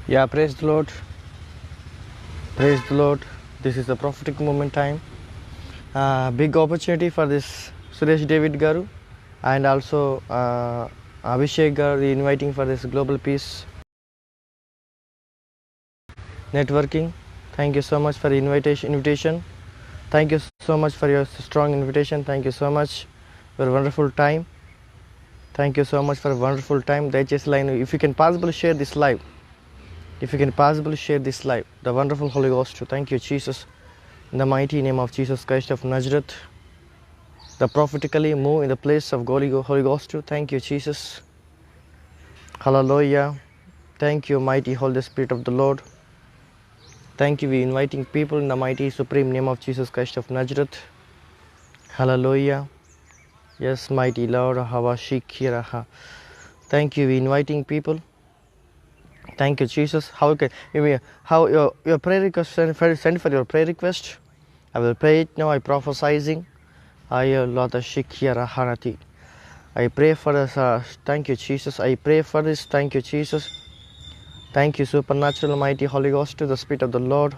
Yeah, praise the Lord. Praise the Lord. This is a prophetic moment time. Big opportunity for this Suresh David Garu and also Abhishek Garu inviting for this Global Peace Networking. Thank you so much for the invitation. Thank you so much for your strong invitation. Thank you so much for a wonderful time. Thank you so much for a wonderful time. Daychesi line, if you can possibly share this live. If you can possibly share this live, the wonderful Holy Ghost. Thank you, Jesus. In the mighty name of Jesus Christ of Nazareth, the prophetically move in the place of Holy Ghost. Thank you, Jesus. Hallelujah. Thank you, mighty Holy Spirit of the Lord. Thank you, we inviting people in the mighty supreme name of Jesus Christ of Nazareth. Hallelujah. Yes, mighty Lord. Havashikiraha. Thank you, we inviting people. Thank you, Jesus. How your prayer request send for your prayer request. I will pray it now. I prophesizing. I pray for this. Thank you, Jesus. I pray for this. Thank you, Jesus. Thank you, supernatural, mighty Holy Ghost, to the Spirit of the Lord.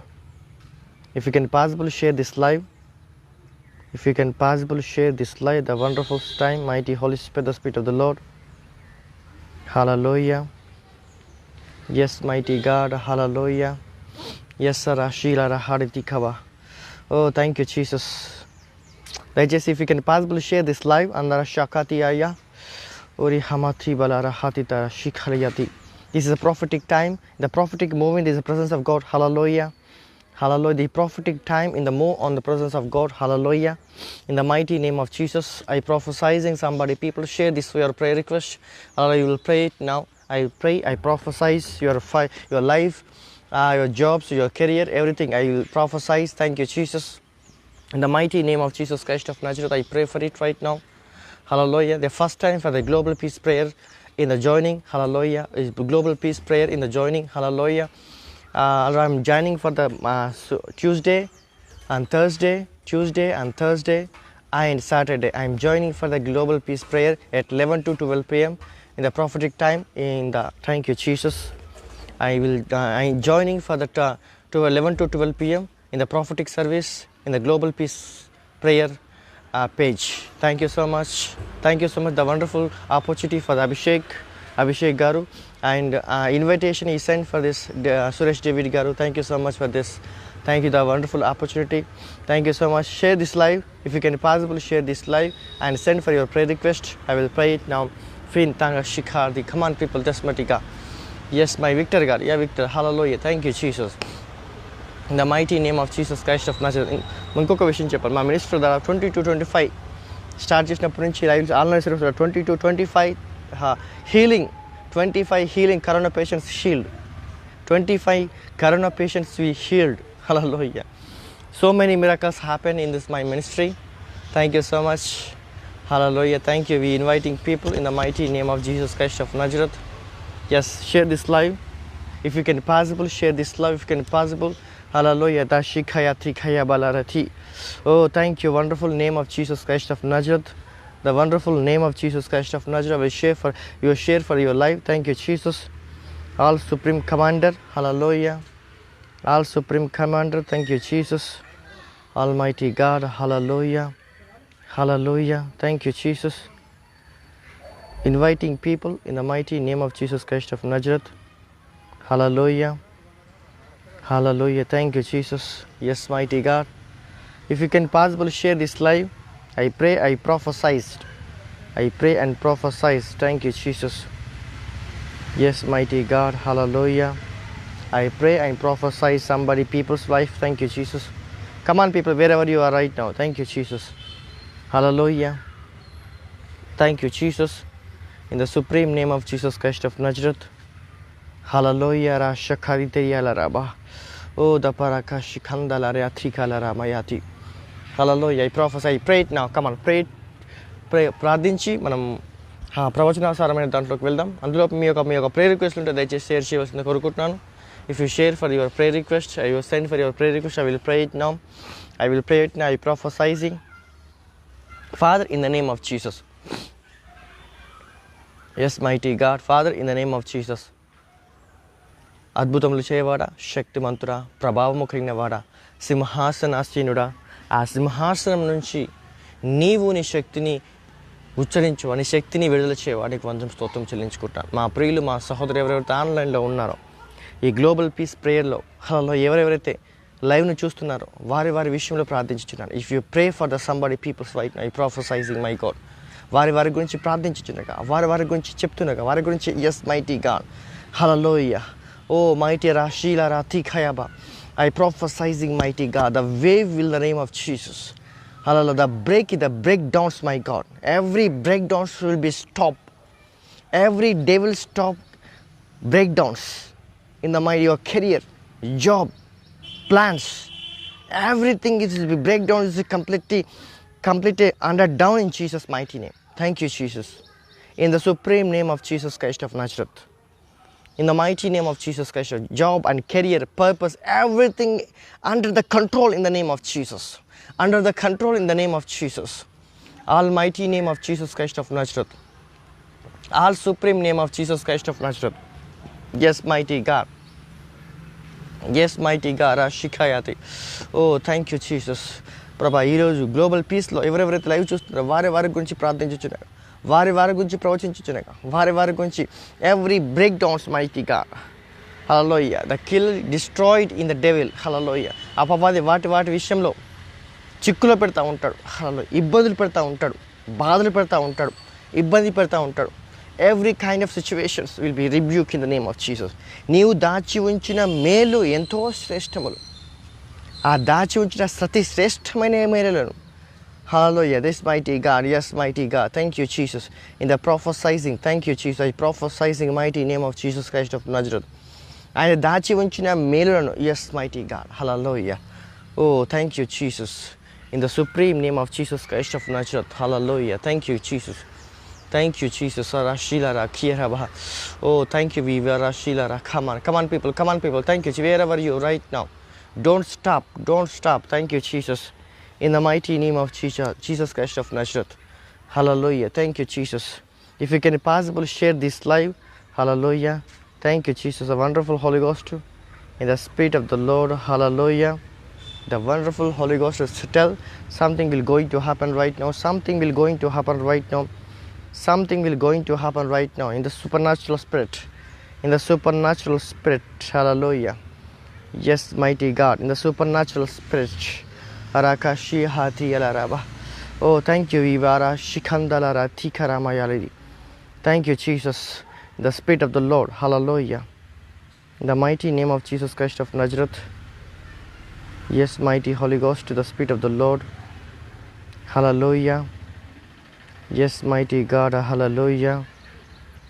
If you can possibly share this live, the wonderful time, mighty Holy Spirit, the Spirit of the Lord. Hallelujah. Yes, mighty God. Hallelujah. Yes, sir. Ashila Raharitikava. Oh, thank you, Jesus. Daychesi, if you can possibly share this live, Andara Shakati Aya. Ori Hamati Balara Hatita Shikharayati. This is a prophetic time. The prophetic movement is the presence of God. Hallelujah. Hallelujah. The prophetic time in the move on the presence of God. Hallelujah. In the mighty name of Jesus, I prophesizing somebody. People share this for your prayer request. Hallelujah. You will pray it now. I pray. I prophesize your life, your jobs, your career, everything. I will prophesize. Thank you, Jesus. In the mighty name of Jesus Christ of Nazareth, I pray for it right now. Hallelujah. The first time for the global peace prayer in the joining. Hallelujah. Is global peace prayer in the joining. Hallelujah. I'm joining for the Tuesday and Thursday and Saturday. I'm joining for the global peace prayer at 11 to 12 p.m. in the prophetic time. Thank you, Jesus. I'm joining for the to 11 to 12 p.m. in the prophetic service in the global peace prayer page. Thank you so much. Thank you so much. The wonderful opportunity for the Abhishek Garu, and invitation is sent for this Suresh David Garu. Thank you so much for this. Thank you, the wonderful opportunity. Thank you so much. Share this live. If you can possibly share this live and send for your prayer request, I will pray it now. Fin Tanga Shikhardi. Come on, people, Desmatika. Yes, my Victor God. Yeah, Victor. Hallelujah. Thank you, Jesus. In the mighty name of Jesus Christ of Nazareth. ఇంకొక విషయం చెప్పాలి. మా minister దాదాపు 22-25 start చేసినప్పటి నుంచి live online service 22-25 healing, 25 healing corona patients healed, 25 corona patients we healed. Hallelujah. So many miracles happen in this my ministry. Thank you so much. Hallelujah. Thank you. We inviting people in the mighty name of Jesus Christ of Nazareth. Yes, share this live. If you can possible, share this live. If you can possible. Hallelujah. Tashikaya Trikaya Balarati. Oh, thank you. Wonderful name of Jesus Christ of Nazareth. The wonderful name of Jesus Christ of Nazareth. I will share for your life. Thank you, Jesus. All Supreme Commander. Hallelujah. All Supreme Commander. Thank you, Jesus. Almighty God. Hallelujah. Hallelujah. Thank you, Jesus. Inviting people in the mighty name of Jesus Christ of Nazareth. Hallelujah. Hallelujah. Thank you, Jesus. Yes, mighty God. If you can possibly share this live, I pray, I prophesized. I pray and prophesize. Thank you, Jesus. Yes, mighty God. Hallelujah. I pray and prophesy somebody, people's life. Thank you, Jesus. Come on, people, wherever you are right now. Thank you, Jesus. Hallelujah. Thank you, Jesus. In the supreme name of Jesus Christ of Nazareth. Hallelujah. Rashakaritayala. Oh, the parakashikandala reatrikala ramayati. Hallelujah. I prophesy. Pray it now. Come on, pray it. ప్రార్థించి మనం ప్రవచనాసారమైన దాంట్లోకి వెళ్దాం. అందులో మీ యొక్క prayer request ఉంటే దయచేసి share చేయవలసింది కోరుకుంటున్నాను. If you share for your prayer request, I will send for your prayer request. I will pray it now. I prophesizing. Father, in the name of Jesus. Yes, mighty God. Father, in the name of Jesus. అద్భుతములు చేయవాడా, శక్తిమంతుడా, ప్రభావము కలిగిన వాడా, సింహాసనాసీనుడా, ఆ సింహాసనం నుంచి నీవు నీ శక్తిని ఉచ్చరించు, నీ శక్తిని విడుదల చేయవాడికి వందం స్తోత్రం చెల్లించుకుంటాను. మా ప్రియులు, మా సహోదరు ఎవరెవరైతే ఆన్లైన్లో ఉన్నారో ఈ గ్లోబల్ పీస్ ప్రేయర్లో హలో ఎవరెవరైతే లైవ్ను చూస్తున్నారో వారి వారి విషయంలో ప్రార్థించుచున్నారు. If you pray for the somebody peoples right now, I prophesying my God, వారి గురించి ప్రార్థించుచున్నగా, వారి గురించి చెప్తున్నగా, వారి గురించి yes mighty God hallelujah. Oh mighty రా షీలా రా తీఖయాబా, I prophesizing mighty God, the wave will the name of Jesus. Hallelujah. The breakdowns, my God. Every breakdowns will be stopped. Every devil stop breakdowns in the mighty your career, job, plans. Everything is be breakdown is completely under down in Jesus' mighty name. Thank you, Jesus. In the supreme name of Jesus Christ of Nazareth. In the mighty name of Jesus Christ, job and career, purpose, everything under the control in the name of Jesus. Under the control in the name of Jesus. Almighty name of Jesus Christ of Nazareth. All supreme name of Jesus Christ of Nazareth. Yes, mighty God. Yes, mighty God. Ashikayati. Oh, thank you, Jesus. ప్రభా ఈరోజు global పీస్లో ఎవరెవరైతే live చూస్తున్నారో వారి గురించి ప్రార్థించుచున్నారు, వారి గురించి ప్రవచించుచున్నాగా, వారి గురించి ఎవ్రీ బ్రేక్ డౌన్స్ మైటీగా hallelujah. The kill destroyed in the devil hallelujah. అపవాది వాటి విషయంలో చిక్కులో పెడతా ఉంటాడు, హల్లెలూయా. ఇబ్బందులు పెడతా ఉంటాడు, బాధలు పెడతా ఉంటాడు, ఇబ్బంది పెడతా ఉంటాడు. Every kind of situations will be rebuke in the name of Jesus. నీవు దాచి ఉంచిన మేలు ఎంతో శ్రేష్టములు, ఆ దాచి ఉంచిన ప్రతి శ్రేష్టమైన మేలులను hallelujah. This mighty God, yes, mighty God. Thank you, Jesus. In the prophesizing, thank you, Jesus. I prophesizing mighty name of Jesus Christ of Nazareth. ఆయన దాచి ఉంచిన మేలులను, yes, mighty God. Hallelujah. Oh, thank you, Jesus. In the supreme name of Jesus Christ of Nazareth. Hallelujah. Thank you, Jesus. Thank you, Jesus. Arashilara Kieraba. Oh, thank you, Viva Rashilara. Come on, people. Thank you. Wherever you right now. Don't stop. Thank you, Jesus. In the mighty name of Jesus Christ of Nazareth. Hallelujah. Thank you, Jesus. If you can possibly share this live. Hallelujah. Thank you, Jesus. A wonderful Holy Ghost. In the Spirit of the Lord. Hallelujah. The wonderful Holy Ghost is to tell something will going to happen right now. Something will going to happen right now. In the supernatural spirit. Hallelujah. Yes, mighty God. In the supernatural spirit. Arakashi hati alaraba. Oh, thank you, Ivara Shikandalara Tikaramayalidi. Thank you, Jesus. The Spirit of the Lord. Hallelujah. In the mighty name of Jesus Christ of Nazareth. Yes, mighty Holy Ghost, to the Spirit of the Lord. Hallelujah. Yes, mighty God. Hallelujah.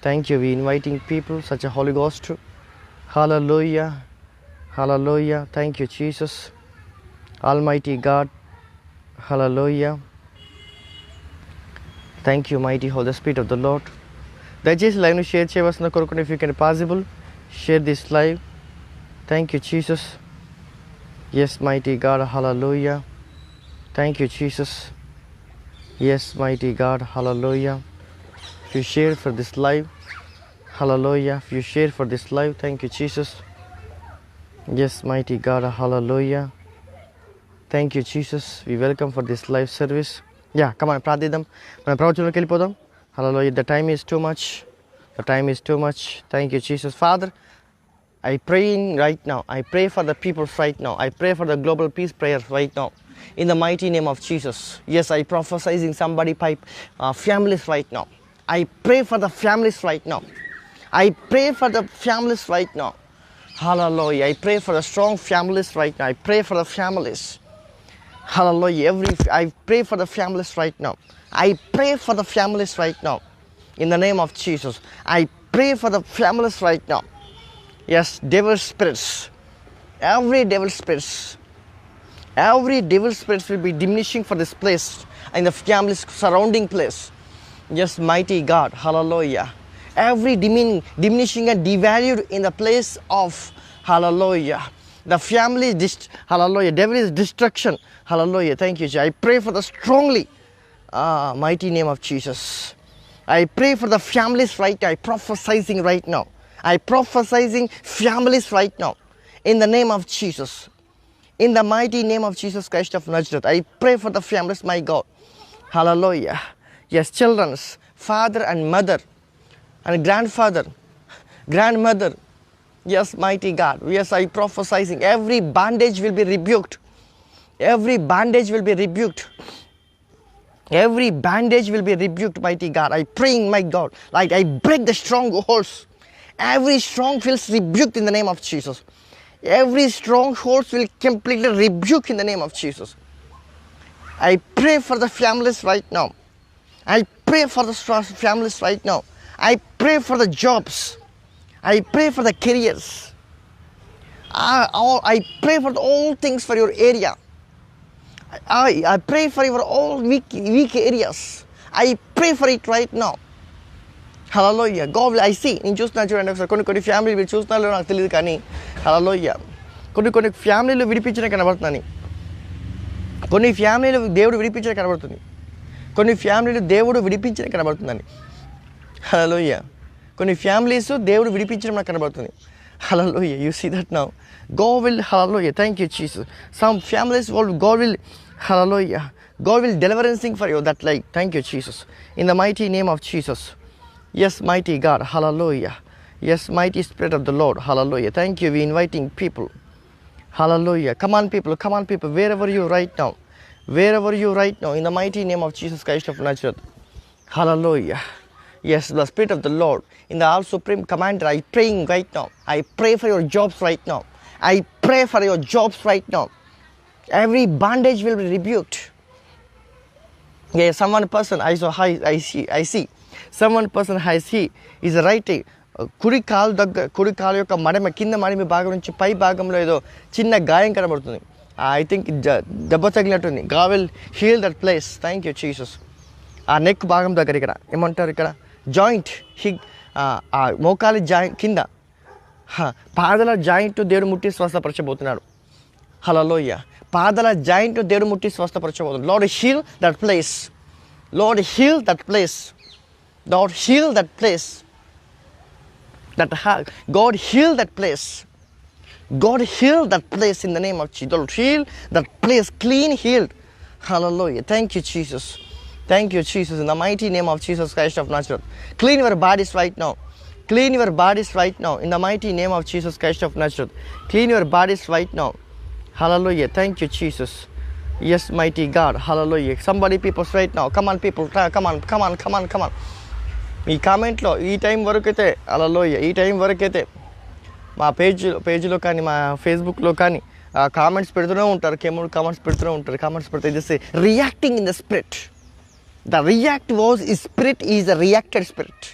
Thank you. We inviting people, such a Holy Ghost. Hallelujah. Thank you, Jesus. Almighty God. Hallelujah. Thank you, mighty Holy Spirit of the Lord. దయచేసి లైవ్ను share చేయవలసిన కోరుకుని, if you can possible share this live. Thank you, Jesus. Yes, mighty God. Hallelujah. Thank you, Jesus. Yes, mighty God. Hallelujah. If you share for this live. Hallelujah. If you share for this live. Thank you, Jesus. Yes, mighty God. Hallelujah. Thank you, Jesus. We welcome for this live service. Yeah, come on, ప్రార్థిద్దాం. మనం ప్రవచనంలోకి వెళ్ళిపోదాం. Hallelujah. The time is too much. Thank you, Jesus. Father, I pray right now. I pray for the people right now. I pray for the global peace prayer right now. In the mighty name of Jesus. Yes, I prophesizing somebody families right now. I pray for the families right now. Hallelujah. I pray for the strong families right now. I pray for the families. Hallelujah. I pray for the families right now. In the name of Jesus. I pray for the families right now. Yes, devil spirits. Every devil spirits will be diminishing for this place and the family's surrounding place. Yes, mighty God. Hallelujah. Every diminishing and devalued in the place of hallelujah. The family hallelujah. Devil is destruction. Hallelujah. Thank you, Jesus. I pray for the strongly mighty name of Jesus. I pray for the families right now. I prophesizing right now. I prophesizing families right now in the name of Jesus. In the mighty name of Jesus Christ of Nazareth, I pray for the families, my God. Hallelujah. Yes, children's father and mother and grandfather, grandmother. Yes, mighty God. Yes, I prophesizing every bondage will be rebuked. Every bandage will be rebuked. Every bandage will be rebuked, mighty God. I praying, my God, like I break the strongholds. Every strongholds rebuked in the name of Jesus. Every strongholds will completely rebuke in the name of Jesus. I pray for the families right now. I pray for the families right now. I pray for the jobs. I pray for the careers. I pray for all things for your area. I pray for your all weak areas. I pray for it right now. Hallelujah. God will, I see. నేను చూస్తున్నాను చూడండి ఒకసారి కొన్ని family మీరు చూస్తున్నారో నాకు తెలియదు కానీ హల్లెలూయా కొన్ని ఫ్యామిలీలు విడిపించిన కనబడుతున్నాను. కొన్ని ఫ్యామిలీలు దేవుడు విడిపించిన కనబడుతుంది. కొన్ని ఫ్యామిలీలు దేవుడు విడిపించిన కనబడుతుందని. హల్లెలూయా. కొన్ని ఫ్యామిలీస్ దేవుడు విడిపించడం నాకు కనబడుతుంది. Hallelujah. You see that now. God will, hallelujah. Thank you, Jesus. Some families, God will, hallelujah. God will deliverance for you that like. Thank you, Jesus. In the mighty name of Jesus. Yes, mighty God. Hallelujah. Yes, mighty Spirit of the Lord. Hallelujah. Thank you. We inviting people. Hallelujah. Come on, people. Come on, people. Wherever you right now. Wherever you right now. In the mighty name of Jesus Christ of Nazareth. Hallelujah. Yes, the Spirit of the Lord. In the all supreme commander, I praying right now. I pray for your jobs right now. I pray for your jobs right now. Every bondage will be rebuked. Yeah, someone person I see. Someone person is writing. కుడి కాలు యొక్క మడమ కింద మడమ భాగం నుంచి పై భాగంలో ఏదో చిన్న గాయం కనబడుతుంది. ఐ థింక్ దెబ్బ తగిలినట్టుంది. God will heal that place. Thank you, Jesus. ఆ నెక్ భాగం దగ్గర ఇక్కడ ఏమంటారు ఇక్కడ జాయింట్ ఆ మోకాలి జాయింట్ కింద పాదల జాయింట్ దేవుడు ముట్టి స్వస్థపరచబోతున్నాడు. హల్లెలూయా. పాదల జాయింట్ దేవుడు ముట్టి స్వస్థపరచబోతున్నాడు. Lord heal that place. Lord heal that place. Lord heal that place. God heal that place. God heal that place in the name of Jesus. Lord, heal that place, clean, healed. Hallelujah. Thank you, Jesus. Thank you, Jesus. In the mighty name of Jesus Christ of Nazareth. Clean your bodies right now. Clean your bodies right now. In the mighty name of Jesus Christ of Nazareth. Clean your bodies right now. Hallelujah. Thank you, Jesus. Yes, mighty God. Hallelujah. Somebody, people, right now. Come on, people. Come on. ఈ కామెంట్లో ఈ time వరకు అయితే హల్లెలూయా ఈ time వరకు అయితే మా పేజ్లో కానీ మా ఫేస్బుక్లో కానీ కామెంట్స్ పెడుతూనే ఉంటారు. కామెంట్స్ పెడుతూనే ఉంటారు. కామెంట్స్ పెడితే just reacting in the spirit. The react was ఈ spirit is a reacted spirit.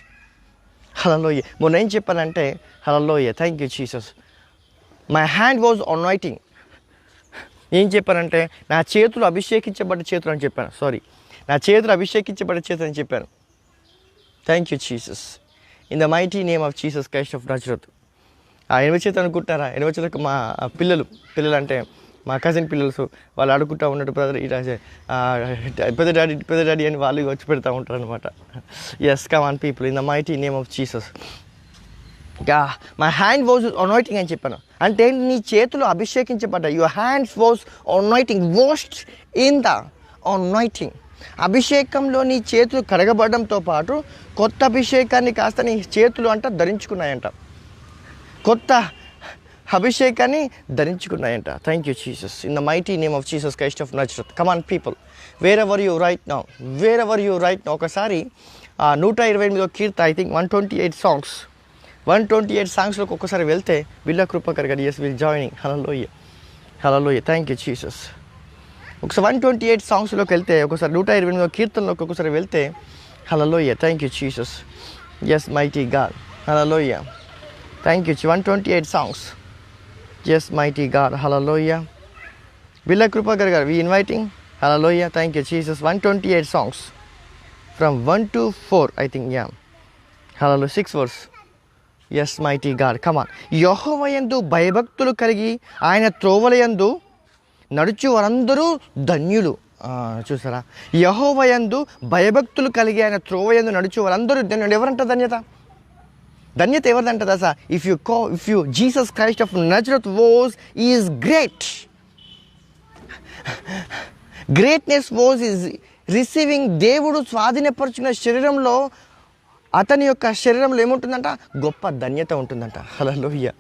Hallelujah. మొన్న ఏం చెప్పానంటే hallelujah thank you Jesus. My hand was anointing. ఏం చెప్పానంటే నా చేతులు అభిషేకించబడ్డ చేతులు అని చెప్పాను. నా చేతులు అభిషేకించబడ్డ చేతులు అని చెప్పాను. Thank you Jesus. In the mighty name of Jesus Christ of Nazareth. ఎనభై చేతులు అనుకుంటారా? ఎనభై చేతులకు మా పిల్లలు అంటే మా కజిన్ పిల్లలు వాళ్ళు అడుగుతూ ఉన్నట్టు బ్రదర్ ఇలా పెద్ద డాడీ అని వాళ్ళు వచ్చి పెడతా ఉంటారు అనమాట. Yes come on people in the mighty name of Jesus. My hand was anointing అని చెప్పాను. అంటే నీ చేతులు అభిషేకించబడ్డాయి. Your hands was anointing, washed in the anointing. అభిషేకంలో నీ చేతులు కడగబడడంతో పాటు కొత్త అభిషేకాన్ని కాస్త నీ చేతులు అంట ధరించుకున్నాయంట. కొత్త అభిషేకాన్ని ధరించుకున్నాయంట. Thank you Jesus. In the mighty name of Jesus Christ of Nazareth. Come on people wherever you right now. ఒకసారి 128 కీర్త ఐ థింక్ 128 సాంగ్స్ 128 సాంగ్స్లోకి ఒక్కసారి వెళ్తే Villa Krupakar garu yes will joining. Hallelujah thank you Jesus. ఒకసారి 128 సాంగ్స్లోకి వెళ్తే ఒకసారి 128 కీర్తనలోకి ఒకసారి వెళ్తే hallelujah thank you Jesus. Yes mighty God. Hallelujah thank you. 128 songs. Yes mighty God. Hallelujah. Villa Krupakar garu we inviting. Hallelujah thank you Jesus. 128 songs from 1 to 4 I think. Hallelujah 6 verse. Yes mighty God. Come on. Jehovah యందు భయభక్తులు కలిగి ఆయన త్రోవలయందు నడుచు వారందరూ ధన్యులు. చూసారా? యెహోవా యందు భయభక్తులు కలిగి ఆయన త్రోవయందు నడుచు వారందరూ ధన్యులు. ఎవరంట ధన్యత? ధన్యత ఎవరిదంట తెలుసా? If you Jesus Christ of Nazareth was is great. Greatness was is receiving. దేవుడు స్వాధీనపరుచుకున్న శరీరంలో, అతని యొక్క శరీరంలో ఏముంటుందంట? గొప్ప ధన్యత ఉంటుందంట. హల్లెలూయా.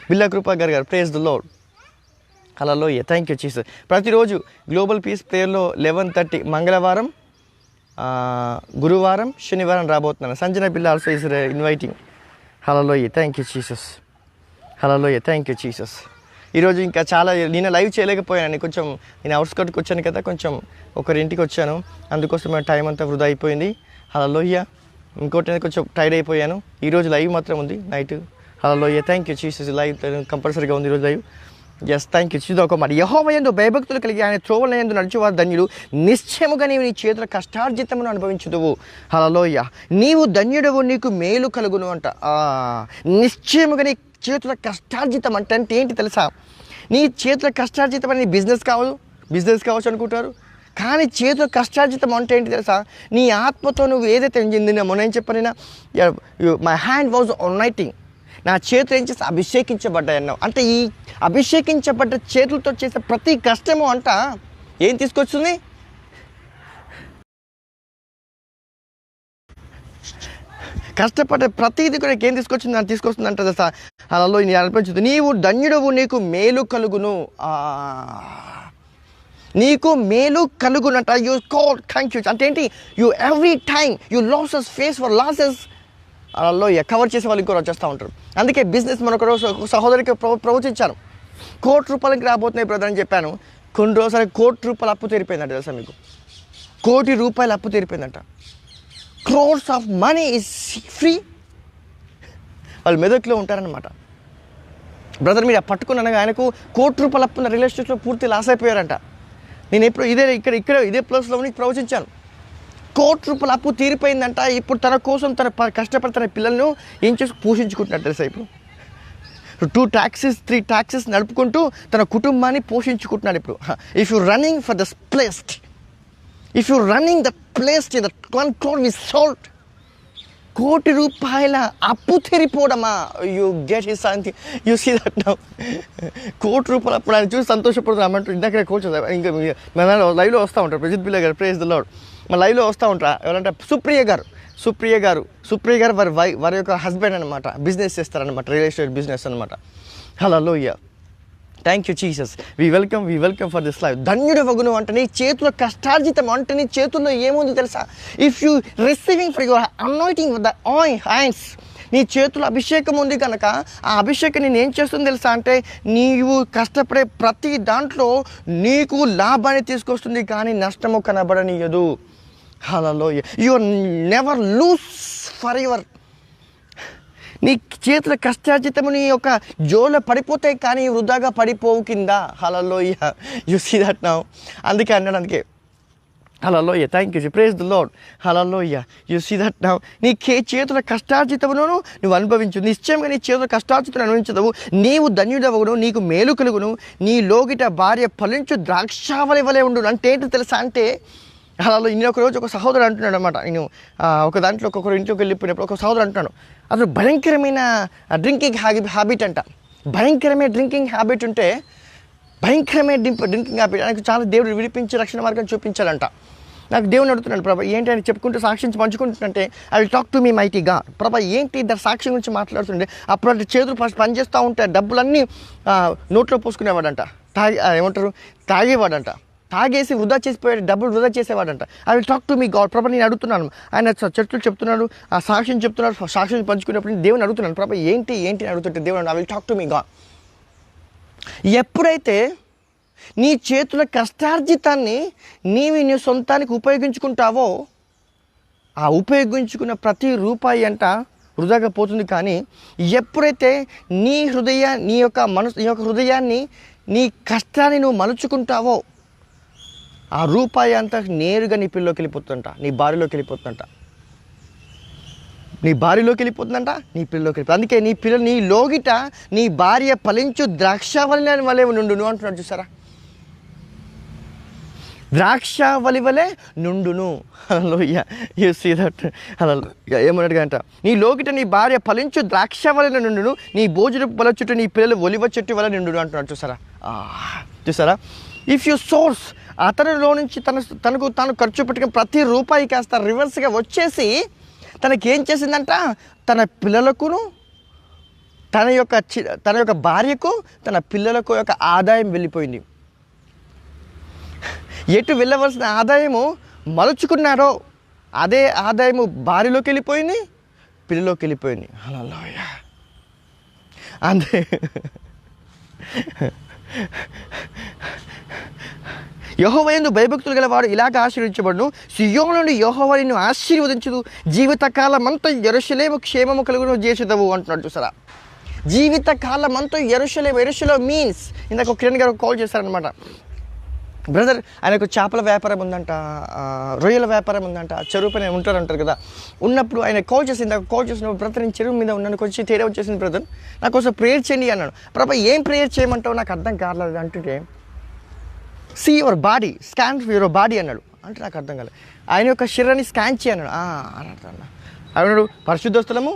Billa Kripa garu praise the Lord. Hallelujah. Thank you Jesus. ప్రతిరోజు గ్లోబల్ పీస్ ప్రేయర్లో 11:30 మంగళవారం, గురువారం, శనివారం రాబోతున్నాను. Sanjana Billa also is inviting. Hallelujah. Thank you Jesus. Hallelujah. Thank you Jesus. ఈరోజు ఇంకా చాలా నేను లైవ్ చేయలేకపోయాను. కొంచెం నేను అవుట్స్కట్కి వచ్చాను కదా, కొంచెం ఒకరింటికి వచ్చాను, అందుకోసం టైం అంతా వృధా అయిపోయింది. హల్లెలూయా. ఇంకోటి కొంచెం టైర్డ్ అయిపోయాను. ఈరోజు లైవ్ మాత్రం ఉంది night. Hallelujah. Thank you Jesus. Live కంపల్సరీగా ఉంది ఈరోజు లైవ్. Yes, thank you. చూద్దాం ఒక మాట. యెహోవా యందు భయభక్తులు కలిగి ఆయన త్రోవల యందు నడిచేవారు ధన్యులు. నిశ్చయముగా నీవు నీ చేతుల కష్టార్జితమును అనుభవించుదువు. హల్లెలూయా. నీవు ధన్యుడవు, నీకు మేలు కలుగును అంట. నిశ్చయముగా నీ చేతుల కష్టార్జితం అంటే ఏంటి తెలుసా? నీ చేతుల కష్టార్జితం అని బిజినెస్ కావచ్చు అనుకుంటారు, కానీ చేతుల కష్టార్జితం అంటే ఏంటి తెలుసా? నీ ఆత్మతో నువ్వు ఏదైతే నిన్న మొన్న ఏం చెప్పినా, మై హ్యాండ్ వాజ్ అనాయింటింగ్, నా చేతులు ఏం చేస్తే అభిషేకించబడ్డాయి అన్నావు. అంటే ఈ అభిషేకించబడ్డ చేతులతో చేసే ప్రతి కష్టము అంట ఏం తీసుకొస్తుంది? కష్టపడే ప్రతిదీ కూడా ఏం తీసుకొచ్చింది? అని తీసుకొస్తుంది అంటే తెలుసా? అలా నేను అనిపించదు. నీవు ధన్యుడవు, నీకు మేలు కలుగును. నీకు మేలు కలుగునట. యూ కాల్ థ్యాంక్ యూ అంటే ఏంటి? You every time you losses face for losses అలా కవర్ చేసే వాళ్ళు ఇంకో వచ్చేస్తూ ఉంటారు. అందుకే బిజినెస్ మనొక రోజు సహోదరికి ప్రవచించాను. ₹1,00,00,000 రాబోతున్నాయి బ్రదర్ అని చెప్పాను. కొన్ని రోజులు ₹1,00,00,000 అప్పు తీరిపోయిందంట తెలుసా మీకు? ₹1,00,00,000 అప్పు తీరిపోయిందంట. Crores of money is free. వాళ్ళు మెదక్లో ఉంటారనమాట. బ్రదర్ మీరు పట్టుకున్నాను, ఆయనకు ₹1,00,00,000 అప్పున్న రియల్ ఎస్టేట్లో పూర్తి లాస్ అయిపోయారంట. నేను ఎప్పుడు ఇక్కడ ఇదే ప్లేస్లో ప్రవచించాను. ₹1,00,00,000 అప్పు తీరిపోయిందంట. ఇప్పుడు తన కోసం తన కష్టపడి తన పిల్లలను ఏం చేసి పోషించుకుంటున్నాడు తెలుసా? ఇప్పుడు 2 taxes 3 taxes నడుపుకుంటూ తన కుటుంబాన్ని పోషించుకుంటున్నాడు ఇప్పుడు. If you running for the placed, if you running the placed in the 1 crore with salt, ₹1,00,00,000 అప్పు తీరిపోవడమా? You get his something, you see that now. ₹1,00,00,000 అప్పుడు ఆయన చూసి సంతోషపడుతున్నామంటూ ఇందాక కోచ్ ఇంకా మన లైవ్లో వస్తూ ఉంటారు. ప్రజిత్ బిల్లా గారు ప్రైజ్ ది లార్డ్. మన లైవ్లో వస్తూ ఉంటారా? ఎవరంటే సుప్రియ గారు వారి యొక్క హస్బెండ్ అనమాట. బిజినెస్ చేస్తారనమాట, రియల్ ఎస్టేట్ బిజినెస్ అనమాట. Hallelujah. Thank you Jesus. We welcome for this live. ధన్యుడు వగును అంటే నీ చేతుల కష్టార్జితం అంటే నీ చేతుల్లో ఏముంది తెలుసా? If you receiving for your anointing with the hands, నీ చేతుల అభిషేకం ఉంది కనుక ఆ అభిషేకం నేను ఏం చేస్తుంది తెలుసా? అంటే నీవు కష్టపడే ప్రతి దాంట్లో నీకు లాభాన్ని తీసుకొస్తుంది, కానీ నష్టము కనబడనీయదు. Hallelujah. You never lose for your, నీ చేతుల కష్టార్జితము నీ యొక్క జోలో పడిపోతాయి, కానీ వృధాగా పడిపోవు కింద. Hallelujah. You see that now. అందుకే అన్నాడు, అందుకే hallelujah. Thank you. Praise the Lord. Hallelujah. You see that now. నీ చేతుల కష్టార్జితమును నువ్వు అనుభవించు. నిశ్చయంగా నీ చేతుల కష్టార్జితను అనుభవించదవు. నీవు ధన్యుడవగును, నీకు మేలు కలుగును. నీ లోగిట భార్య ఫలించు ద్రాక్షావళి వలె ఉండు. అంటే ఏంటో తెలుసా? అంటే అలా నేను ఒకరోజు ఒక సహోదరుడు అంటున్నాడు అనమాట. నేను ఒక దాంట్లో ఒక్కొక్కరు ఇంట్లోకి వెళ్ళిపోయినప్పుడు ఒక సహోదరుడు అంటున్నాడు, అసలు భయంకరమైన డ్రింకింగ్ హ్యాబిట్ అంట. భయంకరమైన డ్రింకింగ్ హ్యాబిట్ ఉంటే, భయంకరమైన డ్రింకింగ్ హ్యాబిట్ ఆయనకు చాలా దేవుడు విడిపించి రక్షణ మార్గం చూపించాడంట. నాకు దేవుని అడుగుతున్నాడు, ప్రభా ఏంటి అని చెప్పుకుంటూ సాక్షించి పంచుకుంటుంటే, I will talk to me mighty God. ప్రభా ఏంటి ఇద్దరు సాక్షి గురించి మాట్లాడుతుంటే, అప్పుడు చేతులు పనిచేస్తూ ఉంటే డబ్బులన్నీ నోట్లో పోసుకునేవాడంట. తాగేవాడంట. తాగేసి వృధా చేసిపోయాడు, డబ్బులు వృధా చేసేవాడంట. I will talk to me God. ప్రభా నేను అడుగుతున్నాను, ఆయన చర్చలు చెప్తున్నాడు, ఆ సాక్ష్యం చెప్తున్నాడు, సాక్ష్యం పంచుకునేప్పుడు దేవుని అడుగుతున్నాను, ప్రభా ఏంటి అని అడుగుతుంటే దేవుడు I will talk to me God. ఎప్పుడైతే నీ చేతుల కష్టార్జితాన్ని నీ సొంతానికి ఉపయోగించుకుంటావో, ఆ ఉపయోగించుకున్న ప్రతి రూపాయి అంట వృధాగా పోతుంది. కానీ ఎప్పుడైతే నీ యొక్క హృదయాన్ని, నీ కష్టాన్ని నువ్వు మలుచుకుంటావో, ఆ రూపాయి అంతా నేరుగా నీ పిల్లలోకి వెళ్ళిపోతుందంట, నీ భార్యలోకి వెళ్ళిపోతుందంట, నీ పిల్లలోకి వెళ్ళిపోతుంది. అందుకే నీ పిల్లలు నీ లోగిట నీ భార్య ఫలించు ద్రాక్షావళి వలె నుండు అంటున్నాడు. చూసారా? ద్రాక్షావళి వలె నుండును. Hallelujah. You see that. Hallelujah. ఏమన్నాడుగా నీ లోకిట నీ భార్య ఫలించు ద్రాక్షావళిలో నుండును, నీ భోజనపు బల చుట్టూ నీ పిల్లలు ఒలివ చెట్టు వల్ల నిండును అంటున్నాడు. చూసారా ఇఫ్ యు సోర్స్, అతనిలో నుంచి తనకు తాను ఖర్చు పెట్టుకుని ప్రతి రూపాయి కాస్త రివర్స్గా వచ్చేసి తనకేం చేసిందంట, తన పిల్లలకును తన యొక్క భార్యకు తన పిల్లలకు యొక్క ఆదాయం వెళ్ళిపోయింది. ఎటు వెళ్ళవలసిన ఆదాయము మలుచుకున్నారో అదే ఆదాయము భార్యలోకి వెళ్ళిపోయింది, పిల్లలోకి వెళ్ళిపోయింది. హల్లెలూయా. అంతే. యెహోవా యందు భయభక్తులు గలవాడు ఇలాగ ఆశీర్వదించబడును, సియోను నుండి యెహోవా నిన్ను ఆశీర్వదించుదు, జీవితకాలమంతా యెరూషలేము క్షేమము కలుగును చేసేదవు అంటున్నాడు. చూసారా, జీవితకాలమంతా యెరూషలేము మీన్స్, ఇందాక ఒక కిరణ్ గారు కాల్ చేశారనమాట. బ్రదర్ ఆయనకు చేపల వ్యాపారం ఉందంట, రొయ్యల వ్యాపారం ఉందంట, చెరువు పైన ఉంటారంటారు కదా. ఉన్నప్పుడు ఆయన కాల్ చేసినప్పుడు బ్రదర్ నేను చెరువు మీద ఉన్నాను, కొంచెం తేడా వచ్చేసింది బ్రదర్, నాకు కోసం ప్రేయర్ చేయండి అన్నాడు. ప్రభా ఏం ప్రేయర్ చేయమంటావు నాకు అర్థం కాలేదు అంటుంటే, see your body, scan your body అన్నాడు. అంటే నాకు అర్థం కాలేదు. ఆయన యొక్క శరీరాన్ని స్కాన్ చేయన్నాడు. అన్నాడు. అన్నాడు పరిశుద్ధ స్థలము,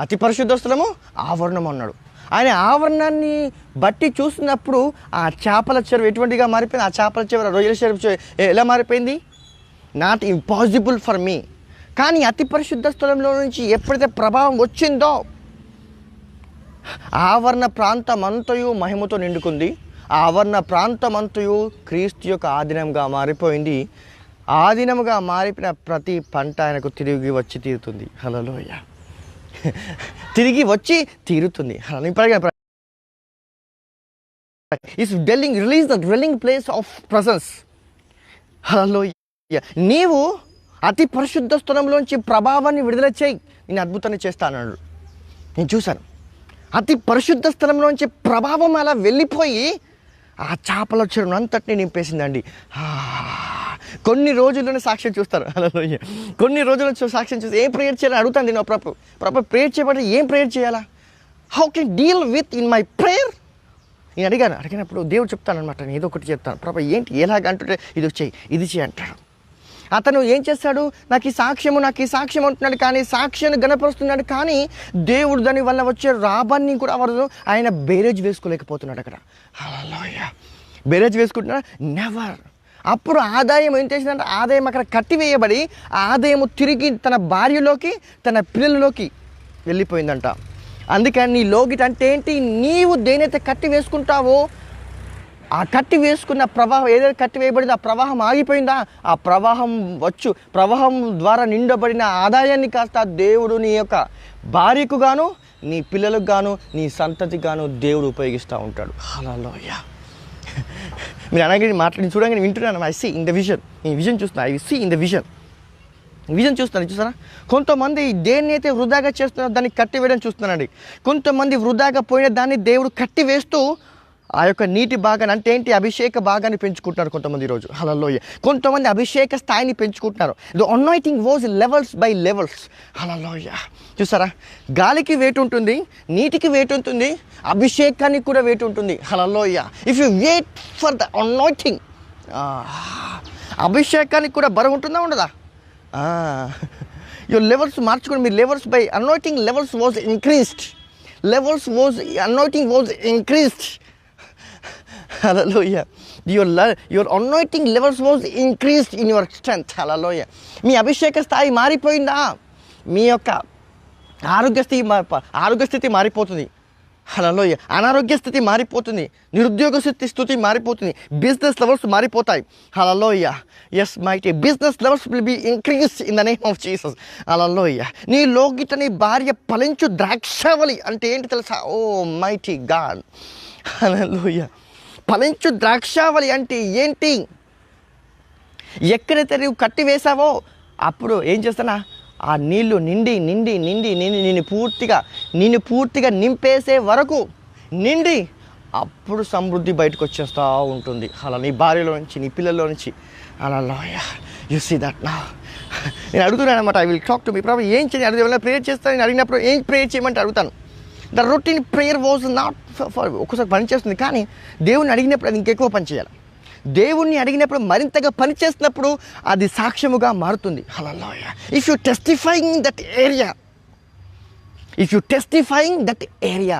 అతి పరిశుద్ధ స్థలము, ఆవరణం అన్నాడు. ఆయన ఆవరణాన్ని బట్టి చూసినప్పుడు ఆ చేపల చెరువు ఎటువంటిగా మారిపోయింది, ఆ చేపల చెరువు రొయ్యల చెరువు ఎలా మారిపోయింది, నాట్ ఇంపాసిబుల్ ఫర్ మీ. కానీ అతి పరిశుద్ధ స్థలంలో నుంచి ఎప్పుడైతే ప్రభావం వచ్చిందో ఆవరణ ప్రాంతం అంతయు మహిమతో నిండుకుంది. ఆవరణ ప్రాంతం అంతయు క్రీస్తు యొక్క ఆధీనంగా మారిపోయింది. ఆధీనముగా మారిపోయిన ప్రతి పంట ఆయనకు తిరిగి వచ్చి తీరుతుంది. హల్లెలూయా. తిరిగి వచ్చి తీరుతుంది. Is release the dwelling place of presence. Hallelujah. నీవు అతి పరిశుద్ధ స్థలంలోంచి ప్రభావాన్ని విడుదల చేయి, నేను అద్భుతాన్ని చేస్తానన్నాడు. నేను చూశాను అతి పరిశుద్ధ స్థలంలోంచి ప్రభావం అలా వెళ్ళిపోయి ఆ చేపల చెరువును అంతటిని నింపేసిందండి. కొన్ని రోజుల్లోనే సాక్ష్యం చూస్తారు. హల్లెలూయా. కొన్ని రోజుల్లో సాక్ష్యం చూస్తే ఏం ప్రేయర్ చేయాలని అడుగుతాను నేను. ప్రాపర్ ప్రేయర్ చేయబడి ఏం ప్రేయర్ చేయాలా, how can deal with in my prayer నేను అడిగినప్పుడు దేవుడు చెప్తానమాట, నేను ఏదో ఒకటి చెప్తాను. ప్రాపర్ ఏంటి ఎలాగ అంటుంటే ఇది చేయి ఇది చేయి అంటాడు. అతను ఏం చేస్తాడు, నాకు ఈ సాక్ష్యం అంటున్నాడు, కానీ సాక్ష్యాన్ని గణపరుస్తున్నాడు, కానీ దేవుడు దాని వల్ల వచ్చే లాభాన్ని కూడా ఆయన బేరేజ్ వేసుకోలేకపోతున్నాడు అక్కడ. హల్లెలూయా. బేరేజ్ వేసుకుంటున్నాడు నెవర్. అప్పుడు ఆదాయం ఏం చేసిందంటే, ఆదాయం అక్కడ కట్టివేయబడి ఆదాయము తిరిగి తన భార్యలోకి తన పిల్లలలోకి వెళ్ళిపోయిందంట. అందుకని నీ లోగిట అంటే ఏంటి, నీవు దేనైతే కట్టి వేసుకుంటావో ఆ కట్టి వేసుకున్న ప్రవాహం ఏదైతే కట్టి వేయబడిందో ఆ ప్రవాహం ఆగిపోయిందా, ఆ ప్రవాహం ద్వారా నిండబడిన ఆదాయాన్ని కాస్త దేవుడు నీ యొక్క భార్యకు గాను నీ పిల్లలకు గాను నీ సంతతికి గాను దేవుడు ఉపయోగిస్తూ ఉంటాడు. హల్లెలూయా. మీరు అనగానే మాట్లాడి చూడగానే వింటున్నాను. I see in the vision. ఈ విజన్ చూస్తున్నా. I see in the vision చూస్తాను. చూసారా, కొంతమంది దేన్ని అయితే వృధాగా చేస్తున్నారో దాన్ని కట్టివేయడం చూస్తున్నానండి. కొంతమంది వృధాగా పోయిన దాన్ని దేవుడు కట్టి వేస్తూ ఆ యొక్క నీటి భాగాన్ని అంటే ఏంటి, అభిషేక భాగాన్ని పెంచుకుంటున్నారు కొంతమంది ఈరోజు. హల్లెలూయా. కొంతమంది అభిషేక స్థాయిని పెంచుకుంటున్నారు. The anointing was levels by levels. Hallelujah. చూసారా, గాలికి వెయిట్ ఉంటుంది, నీటికి వెయిట్ ఉంటుంది, అభిషేకానికి కూడా వెయిట్ ఉంటుంది. Hallelujah. If you wait for the anointing, అభిషేకానికి కూడా బరువు ఉంటుందా ఉండదా? యువర్ లెవెల్స్ మార్చుకోండి. మీ levels by anointing levels was increased. Anointing was increased. Hallelujah. Your anointing levels was increased in your strength. Hallelujah. మీ అభిషేక స్థాయి మారిపోయిందా, మీ యొక్క ఆరోగ్య స్థితి మారిపోతుంది. హల్లెలూయా. అనారోగ్య స్థితి మారిపోతుంది, నిరుద్యోగ స్థితి మారిపోతుంది, బిజినెస్ లెవెల్స్ మారిపోతాయి. Hallelujah. Yes mighty business levels will be increase in the name of Jesus. Hallelujah. నీ లోగిట నీ భార్య ఫలించు ద్రాక్షావళి అంటే ఏంటి తెలుసా? ఓ మైటీ గాడ్. హల్లెలూయా. ఫలించు ద్రాక్షావళి అంటే ఏంటి? ఎక్కడైతే నువ్వు కట్టి వేసావో అప్పుడు ఏం చేస్తానా, ఆ నీళ్లు నిండి నిన్ను పూర్తిగా నింపేసే వరకు నిండి అప్పుడు సమృద్ధి బయటకు వచ్చేస్తూ ఉంటుంది. అలా నీ భార్యలో నుంచి నీ పిల్లల్లో నుంచి. హల్లెలూయా. యు సీ దట్ నా. నేను అడుగుతున్నాను అనమాట. ఐ విల్ టాక్ టు మీ ప్రభు ఏం చేయాలి, ఏమైనా ప్రేయర్ చేస్తాను. నేను అడిగినప్పుడు ఏం ప్రేయర్ చేయమంటే అడుగుతాను. The routine prayer was not for ఒక్కసారి పని చేస్తుంది, కానీ దేవుని అడిగినప్పుడు అది ఇంకెక్కువ పని చేయాలి. దేవుణ్ణి అడిగినప్పుడు మరింతగా పనిచేస్తున్నప్పుడు అది సాక్ష్యముగా మారుతుంది. Hallelujah. If you testifying that area, if you testifying that area,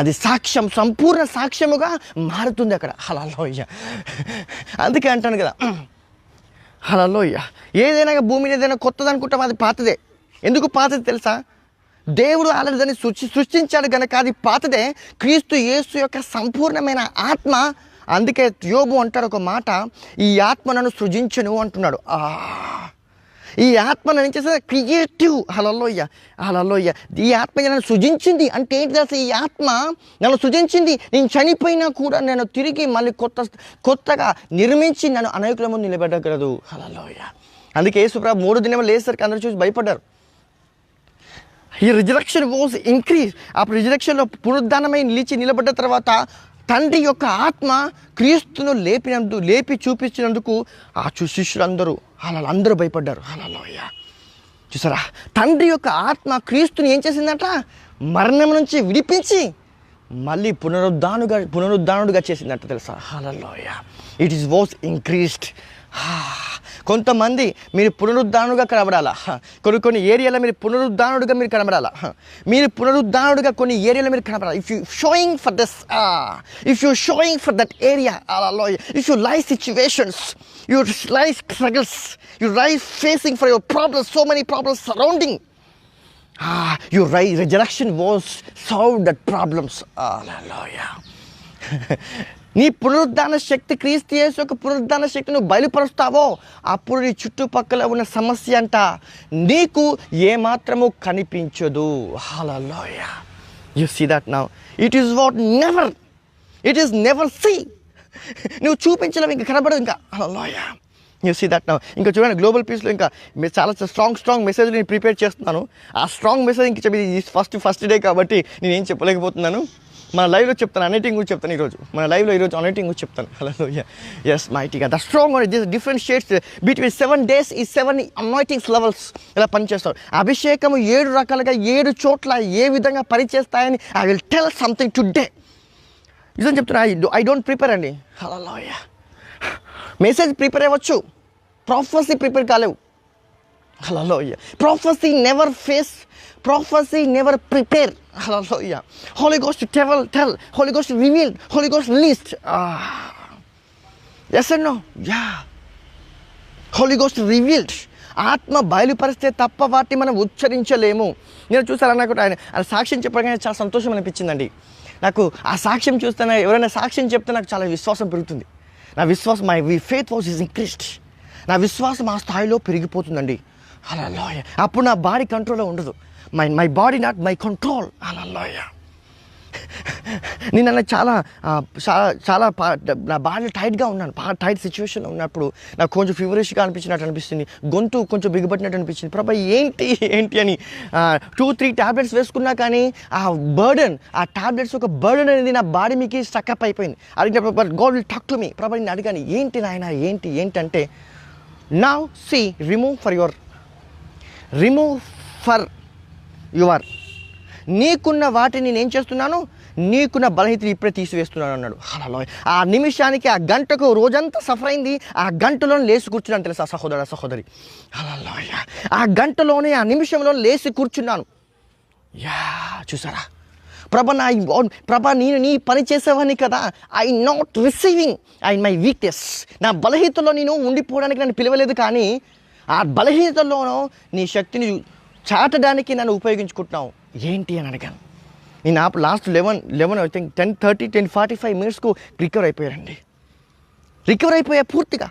అది సాక్ష్యం, సంపూర్ణ సాక్ష్యముగా మారుతుంది అక్కడ. హల్లెలూయా. అందుకే అంటాను కదా, హల్లెలూయా, ఏదైనా భూమిని ఏదైనా కొత్తది అనుకుంటాం, అది పాతదే. ఎందుకు పాతది తెలుసా? దేవుడు ఆల్రెడీ దాన్ని సృష్టించాడు కనుక అది పాతదే. క్రీస్తు యేసు యొక్క సంపూర్ణమైన ఆత్మ. అందుకే యోబు అంటాడు ఒక మాట, ఈ ఆత్మ నన్ను సృజించను అంటున్నాడు. ఈ ఆత్మ నన్ను చేసేది క్రియేటివ్. హల్లెలూయా, హల్లెలూయా. ఈ ఆత్మ నన్ను సృజించింది అంటే ఏంటి తెలుసా? ఈ ఆత్మ నన్ను సృజించింది. నేను చనిపోయినా కూడా నేను తిరిగి మళ్ళీ కొత్తగా నిర్మించి నన్ను అనేకుల ముందు నిలబెట్టగలదు. హల్లెలూయా. అందుకే యేసుప్రభు 3 దినములు లేసరికి అందరూ చూసి భయపడ్డారు. ఈ రిజరక్షన్ వాజ్ ఇంక్రీజ్. అప్పుడు రిజరక్షన్లో పునరుద్ధానమై నిలబడ్డ తర్వాత తండ్రి యొక్క ఆత్మ క్రీస్తును లేపి చూపించినందుకు ఆ శిష్యులందరూ అందరూ భయపడ్డారు. హల్లెలూయా. చూసారా, తండ్రి యొక్క ఆత్మ క్రీస్తుని ఏం చేసిందట? మరణం నుంచి విడిపించి మళ్ళీ పునరుద్ధానుడుగా చేసిందట తెలుసా? Hallelujah. It is was increased. కొంతమంది మీరు పునరుద్ధానుడుగా కనబడాలా, కొన్ని ఏరియాలో మీరు పునరుద్ధానుడుగా మీరు కనబడాలా. మీరు పునరుద్ధానుడుగా కొన్ని ఏరియాలో మీరు కనబడాలి. If you showing for this, if you showing for that area, if you life situations, you life struggles, you life facing for your problems, so many problems surrounding, your resurrection was solved that problems. Hallelujah. నీ పునరుద్ధాన శక్తి, క్రీస్తు యేసు యొక్క పునరుద్ధాన శక్తి నువ్వు బయలుపరుస్తావో అప్పుడు నీ చుట్టుపక్కల ఉన్న సమస్య అంట నీకు ఏమాత్రము కనిపించదు. Hallelujah. You see that now. It is what never see. నువ్వు చూపించలేవు, ఇంకా కనబడదు ఇంకా. Hallelujah. You see that now. ఇంకా చూడండి, గ్లోబల్ పీస్లో ఇంకా చాలా స్ట్రాంగ్ మెసేజ్లు నేను ప్రిపేర్ చేస్తున్నాను. ఆ స్ట్రాంగ్ మెసేజ్ ఇంక చెప్పి ఫస్ట్ డే కాబట్టి నేనేం చెప్పలేకపోతున్నాను. మన లైవ్లో చెప్తాను, అన్నిటింగ్ గురించి చెప్తాను ఈరోజు. మన లైవ్లో ఈరోజు అన్నిటింగ్ గురించి చెప్తాను. హల్లెలూయా. ఎస్ మైటీగా the strong different shades between 7 days ఈ 7 అనాయింటింగ్స్ లెవెల్స్ ఇలా పనిచేస్తారు. అభిషేకము 7 రకాలుగా 7 చోట్ల ఏ విధంగా పనిచేస్తాయని I will tell something today. నిజం చెప్తున్నా, ఐ డోంట్ ప్రిపేర్ అండి. హల్లెలూయా. మెసేజ్ ప్రిపేర్ అవ్వచ్చు, ప్రాఫెసీ ప్రిపేర్ కాలేవు. Hallelujah. Prophecy never face, prophecy never prepare. Hallelujah. Holy Ghost tell, Holy Ghost revealed, Holy Ghost released. Yes or no? Yeah. Holy Ghost revealed. ఆత్మ బయలుపరిస్తే తప్ప వాటిని మనం ఉచ్చరించలేము. నేను చూసాను, నాకు ఆయన సాక్ష్యం చెప్పగానే చాలా సంతోషం అనిపించిందండి. నాకు ఆ సాక్ష్యం చూస్తే, ఎవరైనా సాక్ష్యం చెప్తే నాకు చాలా విశ్వాసం పెరుగుతుంది. నా విశ్వాసం, my faith was is increased. నా విశ్వాసం ఆ స్థాయిలో పెరిగిపోతుందండి. హల్లెలూయా. అప్పుడు నా బాడీ కంట్రోల్లో ఉండదు. My body not my control. Hallelujah. నేను చాలా నా బాడీ టైట్గా ఉన్నాను. టైట్ సిచ్యువేషన్లో ఉన్నప్పుడు నాకు కొంచెం ఫీవరిష్గా అనిపించినట్టు గొంతు కొంచెం బిగుపట్టినట్టు అనిపించింది. ప్రభా ఏంటి అని 2-3 టాబ్లెట్స్ వేసుకున్నా కానీ ఆ బర్డన్, ఆ టాబ్లెట్స్ ఒక బర్డన్ అనేది నా బాడీ మీకు స్టక్అప్ అయిపోయింది. అడిగినప్పుడు God will talk to me. ప్రభా నేను అడిగాను, ఏంటి నాయన ఏంటి అంటే, now see remove for your, నీకున్న వాటిని నేను చేస్తున్నాను, నీకున్న బలహీనతని ఇప్పుడే తీసివేస్తున్నాను అన్నాడు. హల్లెలూయా. ఆ నిమిషానికి, ఆ గంటకు రోజంతా సఫర్ అయింది. ఆ గంటలో లేచి కూర్చున్నాను తెలుసా సహోదరి. హల్లెలూయా. ఆ గంటలోనే, ఆ నిమిషంలో లేచి కూర్చున్నాను. చూసారా, ప్రభా నేను నీ పని చేసేవాడిని కదా. I not receiving my weakness. నా బలహీనతలో నేను ఉండిపోవడానికి నన్ను పిలవలేదు, కానీ ఆ బలహీనతలోనూ నీ శక్తిని చాటడానికి నన్ను ఉపయోగించుకుంటున్నావు ఏంటి అని అడిగాను. నేను లాస్ట్ 11 ఐ థింక్ 10:45 minutesకు రికవర్ అయిపోయా పూర్తిగా.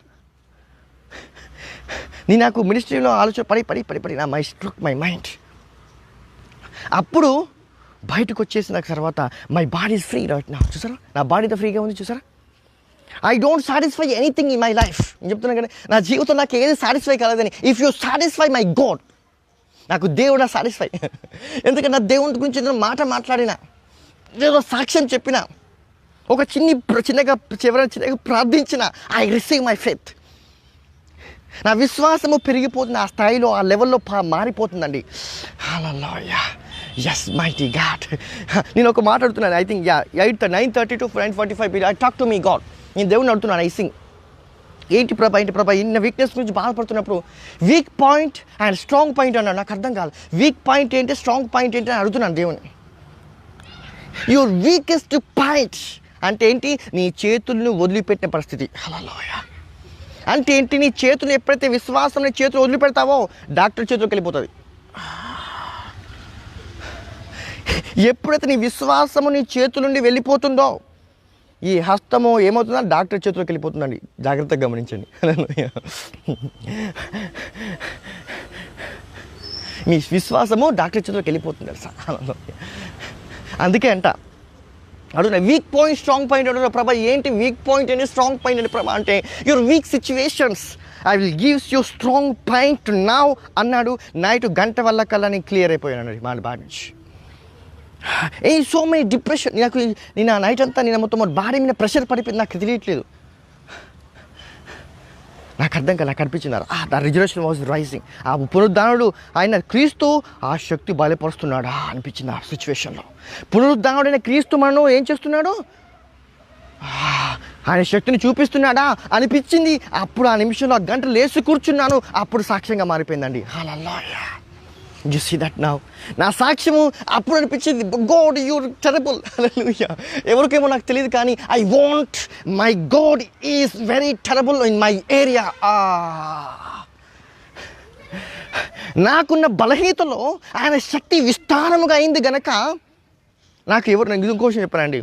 నేను నాకు మినిస్ట్రీలో ఆలోచన పడి నా మై మైండ్. అప్పుడు బయటకు వచ్చేసిన తర్వాత my body is free right now. చూసారా, నా బాడీతో ఫ్రీగా ఉంది. చూసారా, I don't satisfy anything in my life. నేను చెప్తున్నాను కదా, నా జీవితం నాకు ఏది సాటిస్ఫై కాలేదని. If you satisfy my God, నాకు దేవుడు సాటిస్ఫై. ఎందుకంటే నా దేవుడి గురించి నేను మాట్లాడిన, ఏదో సాక్ష్యం చెప్పిన, ఒక చిన్నగా ప్రార్థించిన, ఐ రిసీవ్ మై ఫెయిత్. నా విశ్వాసము పెరిగిపోతుంది. ఆ స్థాయిలో, ఆ లెవెల్లో మారిపోతుందండి. హల్లెలూయా. Yes mighty God. నేను ఒక మాట్లాడుతున్నాను, I think 9:30 to 9:45 I talk to me God. నేను దేవుడిని అడుగుతున్నాను, ఐసింగ్ ఏంటి ప్రభా ఇన్న వీక్నెస్ గురించి బాధపడుతున్నప్పుడు weak point and strong point అన్నాడు. నాకు అర్థం కాదు, వీక్ పాయింట్ ఏంటి, స్ట్రాంగ్ పాయింట్ ఏంటి అని అడుగుతున్నాను దేవుని. యువర్ వీకెస్ట్ పాయింట్ అంటే ఏంటి? నీ చేతులను వదిలిపెట్టిన పరిస్థితి. హల్లెలూయా. అంటే ఏంటి? నీ చేతులు ఎప్పుడైతే విశ్వాసం నీ చేతులు వదిలిపెడతావో డాక్టర్ చేతులకు వెళ్ళిపోతుంది. ఎప్పుడైతే నీ విశ్వాసము నీ చేతుల నుండి వెళ్ళిపోతుందో ఈ హస్తము ఏమవుతుందో డాక్టర్ చేతిలోకి వెళ్ళిపోతుందండి. జాగ్రత్తగా గమనించండి. మీ విశ్వాసము డాక్టర్ చేతిలోకి వెళ్ళిపోతుంది సార్. అందుకే అంట అడుగున్నా వీక్ పాయింట్ స్ట్రాంగ్ పాయింట్ అడుగున్నా ప్రభా ఏంటి వీక్ పాయింట్ అని స్ట్రాంగ్ పాయింట్ అని ప్రభా అంటే your week situations I will gives you strong point now అన్నాడు. నైట్ గంట వల్ల కల్లా నేను క్లియర్ అయిపోయాను అన్నాడు మా బాడీ నుంచి. ఏ సో మెనీ డిప్రెషన్, నాకు నేను ఆ నైట్ అంతా నేను మొత్తం బాడీ మీద ప్రెషర్ పడిపోయింది, నాకు తెలియట్లేదు, నాకు అర్థం కాదు. నాకు అనిపించింది ద రిజర్వేషన్ వాజ్ రైజింగ్. ఆ పునరుద్ధానుడు ఆయన క్రీస్తు ఆ శక్తి బలపరుస్తున్నాడా అనిపించింది ఆ సిచ్యువేషన్లో. పునరుద్ధానుడైన క్రీస్తు మనం ఏం చేస్తున్నాడు, ఆయన శక్తిని చూపిస్తున్నాడా అనిపించింది. అప్పుడు ఆ నిమిషంలో ఆ గంట లేచి కూర్చున్నాను, అప్పుడు సాక్ష్యంగా మారిపోయిందండి. హల్లెలూయా. You see that now? నా సాక్ష్యము అప్పుడు అనిపించింది గాడ్ యూర్ టెరబుల్. హల్లెలూయా. ఎవరికేమో నాకు తెలియదు కానీ I want my God is very terrible in my area. నాకున్న బలహీనతలో ఆయన శక్తి విస్తారముగా అయింది గనక నాకు నేను ఇంకోసం చెప్పానండి,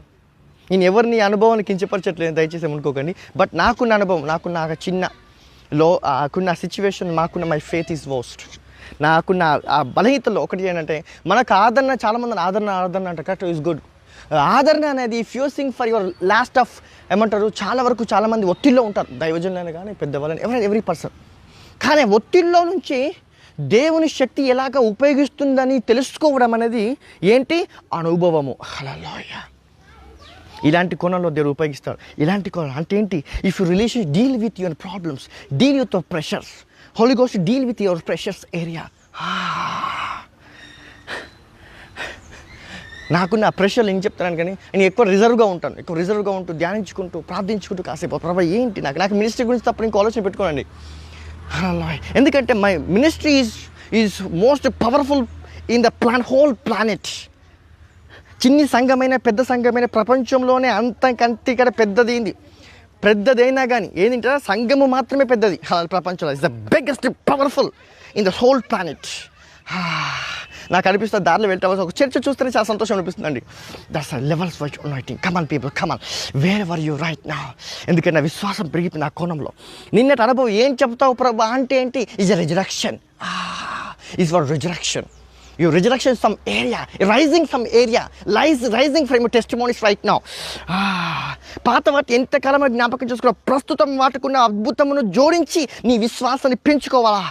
నేను ఎవరిని అనుభవాన్ని కించపరచట్లేదు దయచేసి ఏమనుకోకండి. బట్ నాకున్న అనుభవం, నాకున్న నాకున్న సిచ్యువేషన్, నాకున్న మై ఫెయిత్ ఈజ్ వోస్ట్. నాకున్న ఆ బలహీనతలో ఒకటి ఏంటంటే మనకు ఆదరణ, చాలామంది ఆదరణ అంటే కరెక్ట్ ఈజ్ గుడ్. ఆదరణ అనేది if you sing for your last of ఏమంటారు, చాలా వరకు చాలామంది ఒత్తిడిలో ఉంటారు, దైవజనులైన కానీ పెద్దవాళ్ళని ఎవ్రీ పర్సన్. కానీ ఒత్తిడిలో నుంచి దేవుని శక్తి ఎలాగ ఉపయోగిస్తుందని తెలుసుకోవడం అనేది ఏంటి, అనుభవము. హల్లెలూయా. ఇలాంటి కోణంలో దేవుడు ఉపయోగిస్తాడు. ఇలాంటి కోణం అంటే ఏంటి, if you relation deal with your problems, deal with your pressures, Holy Ghost deal with your precious area. నాకు నా ప్రెషర్లు ఏం చెప్తాను కానీ నేను ఎక్కువ రిజర్వ్గా ఉంటూ ధ్యానించుకుంటూ ప్రార్థించుకుంటూ కాసేపు ప్రభా ఏంటి నాకు మినిస్ట్రీ గురించి తప్ప ఇంకో ఆలోచన పెట్టుకోనండి. ఎందుకంటే my ministry is most powerful in the whole planet. చిన్ని సంఘమైన పెద్ద సంఘమైన ప్రపంచంలోనే అంతకంటే పెద్దదైనా కానీ ఏంటంటే సంఘము మాత్రమే పెద్దది ప్రపంచంలో. It's the biggest powerful in the whole planet. నాకు అనిపిస్తుంది దారిలో వెళ్తే ఒక చర్చ చూస్తేనే చాలా సంతోషం అనిపిస్తుందండి. That's levels for anointing. Come on people come on wear ever you right now. ఎందుకంటే నా విశ్వాసం పెరిగిపోయింది నా కోణంలో. నిన్నటి అనుభవం ఏం చెప్తావు ప్రభా అంటే ఏంటి, is a resurrection. Is for resurrection. You resurrection some area, rising some area, rising from your testimonies right now. పాత వాటి ఎంతకాలం జ్ఞాపకం చేసుకోవాలి, ప్రస్తుతం వాటికున్న అద్భుతమును జోడించి నీ విశ్వాసాన్ని పెంచుకోవాలా.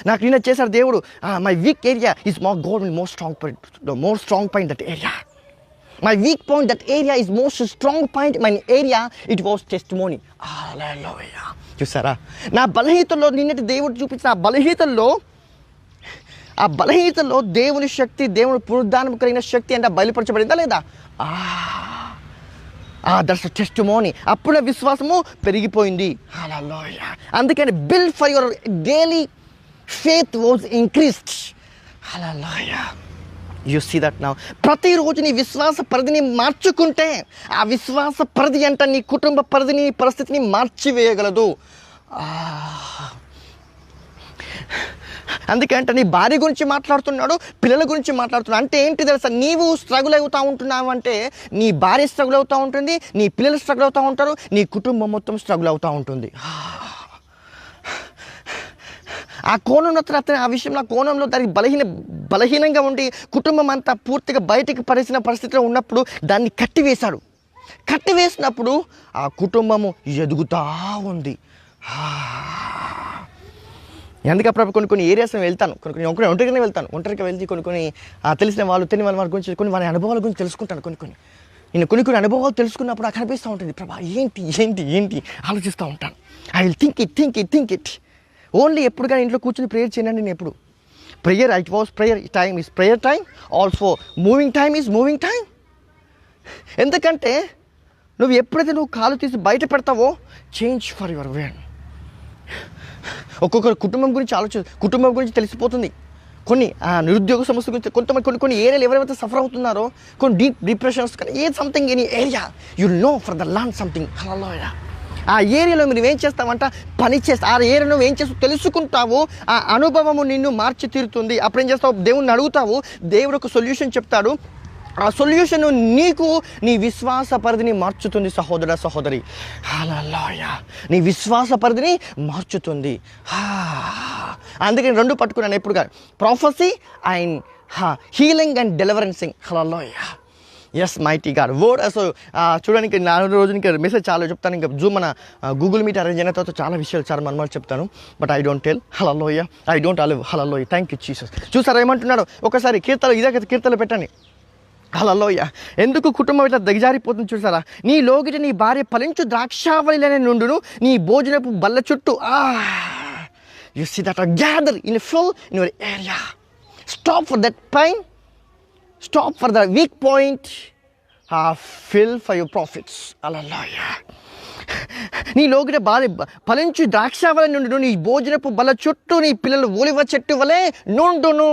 నాకు నిన్న చేశారు దేవుడు. My weak area is more God more strong point that area. My weak point that area is most strong point my area it was testimony. చూసారా నా బలహీనతలో నిన్నటి దేవుడు చూపించిన ఆ బలహీనతలో దేవుని శక్తి, దేవుని పునరుద్ధానం కలిగిన శక్తి అంటే బయలుపరచబడిందా లేదా? That's testimony. అప్పుడే విశ్వాసము పెరిగిపోయింది. హల్లెలూయా. అందుకని build for your daily faith was increased. Hallelujah. You see that now. ప్రతిరోజు నీ విశ్వాస పరిధిని మార్చుకుంటే ఆ విశ్వాస పరిధి అంటే నీ కుటుంబ పరిధిని, నీ పరిస్థితిని మార్చివేయగలదు. అందుకంటే నీ భార్య గురించి మాట్లాడుతున్నాడు, పిల్లల గురించి మాట్లాడుతున్నాడు. అంటే ఏంటి తెలుసా, నీవు స్ట్రగుల్ అవుతూ ఉంటున్నావు అంటే నీ భార్య స్ట్రగుల్ అవుతూ ఉంటుంది, నీ పిల్లలు స్ట్రగుల్ అవుతూ ఉంటారు, నీ కుటుంబం మొత్తం స్ట్రగుల్ అవుతూ ఉంటుంది. ఆ కోణంలో అతను ఆ విషయంలో ఆ కోణంలో దానికి బలహీనంగా ఉండి కుటుంబం అంతా పూర్తిగా బయటికి పరిచిన పరిస్థితిలో ఉన్నప్పుడు దాన్ని కట్టివేసినప్పుడు ఆ కుటుంబము ఎదుగుతూ ఉంది. అందుకే అప్పుడు కొన్ని ఏరియాస్ వెళ్తాను, కొన్ని ఒంటరిగానే వెళ్తాను. ఒంటరిగా వెళ్తే కొన్ని తెలిసిన వాళ్ళు తెలియని వాళ్ళ గురించి వారి అనుభవాల గురించి తెలుసుకుంటాను. నేను కొన్ని అనుభవాలు తెలుసుకున్నప్పుడు నాకు అనిపిస్తూ ఉంటుంది, ప్రభా ఏంటి ఆలోచిస్తూ ఉంటాను. I will think it only. ఎప్పుడు కానీ ఇంట్లో కూర్చొని ప్రేయర్ చేయండి. నేను ఎప్పుడు prayer it was prayer time is prayer time, also moving time is moving time. ఎందుకంటే నువ్వు ఎప్పుడైతే నువ్వు కాలు తీసి బయట పెడతావో చేంజ్ ఫర్ యువర్ వేన్. ఒక్కొక్కరు కుటుంబం గురించి తెలిసిపోతుంది. కొన్ని నిరుద్యోగ సమస్య గురించి కొంతమంది కొన్ని ఏరియాలు ఎవరైతే సఫర్ అవుతున్నారో, కొన్ని డీప్ డిప్రెషన్స్ కానీ something any area you know for the land something. Hallelujah. ఆ ఏరియాలో మీరు ఏం చేస్తావంట, పని చేస్తా. ఆ ఏరియాలో నువ్వు ఏం చేస్తావు తెలుసుకుంటావు. ఆ అనుభవము నిన్ను మార్చి తీరుతుంది. అప్పుడేం చేస్తావు, దేవుణ్ణి అడుగుతావు, దేవుడు ఒక సొల్యూషన్ చెప్తాడు. ఆ సొల్యూషన్ నీకు నీ విశ్వాస పరిధిని మార్చుతుంది సహోదర సహోదరి. హల్లెలూయా. నీ విశ్వాస పరిధిని మార్చుతుంది. అందుకే నేను 2 పట్టుకున్నాను ఎప్పుడు కానీ, prophecy and healing and deliverancing. Hallelujah. Yes mighty God word. అసలు చూడడానికి 4 రోజులకి మెసేజ్ చాలా చెప్తాను. ఇంకా జూమ్ మన గూగుల్ మీట్ అరేంజ్ అయిన తర్వాత చాలా విషయాలు చాలా మనమాలు చెప్తాను. But I don't tell. Hallelujah. I don't allow. Hallelujah. Thank you Jesus. చూసారా ఏమంటున్నాడు? ఒకసారి కీర్తనలు పెట్టండి. హల్లెలూయా. ఎందుకు కుటుంబం ఇట్లా దిగజారిపోతుంది చూసారా? నీ లోగిట నీ భార్య ఫలించు ద్రాక్షావళిలోనే నుండును, నీ భోజనపు బల్ల చుట్టూ. You see that gather in full in your area. Stop for that pain, stop for the weak point, fill for your profits. Hallelujah. నీ లోగిట భార్య ఫలించు ద్రాక్షావళి నుండును, నీ భోజనపు బల్ల చుట్టూ నీ పిల్లలు ఒలివ చెట్టు వలె నుండును.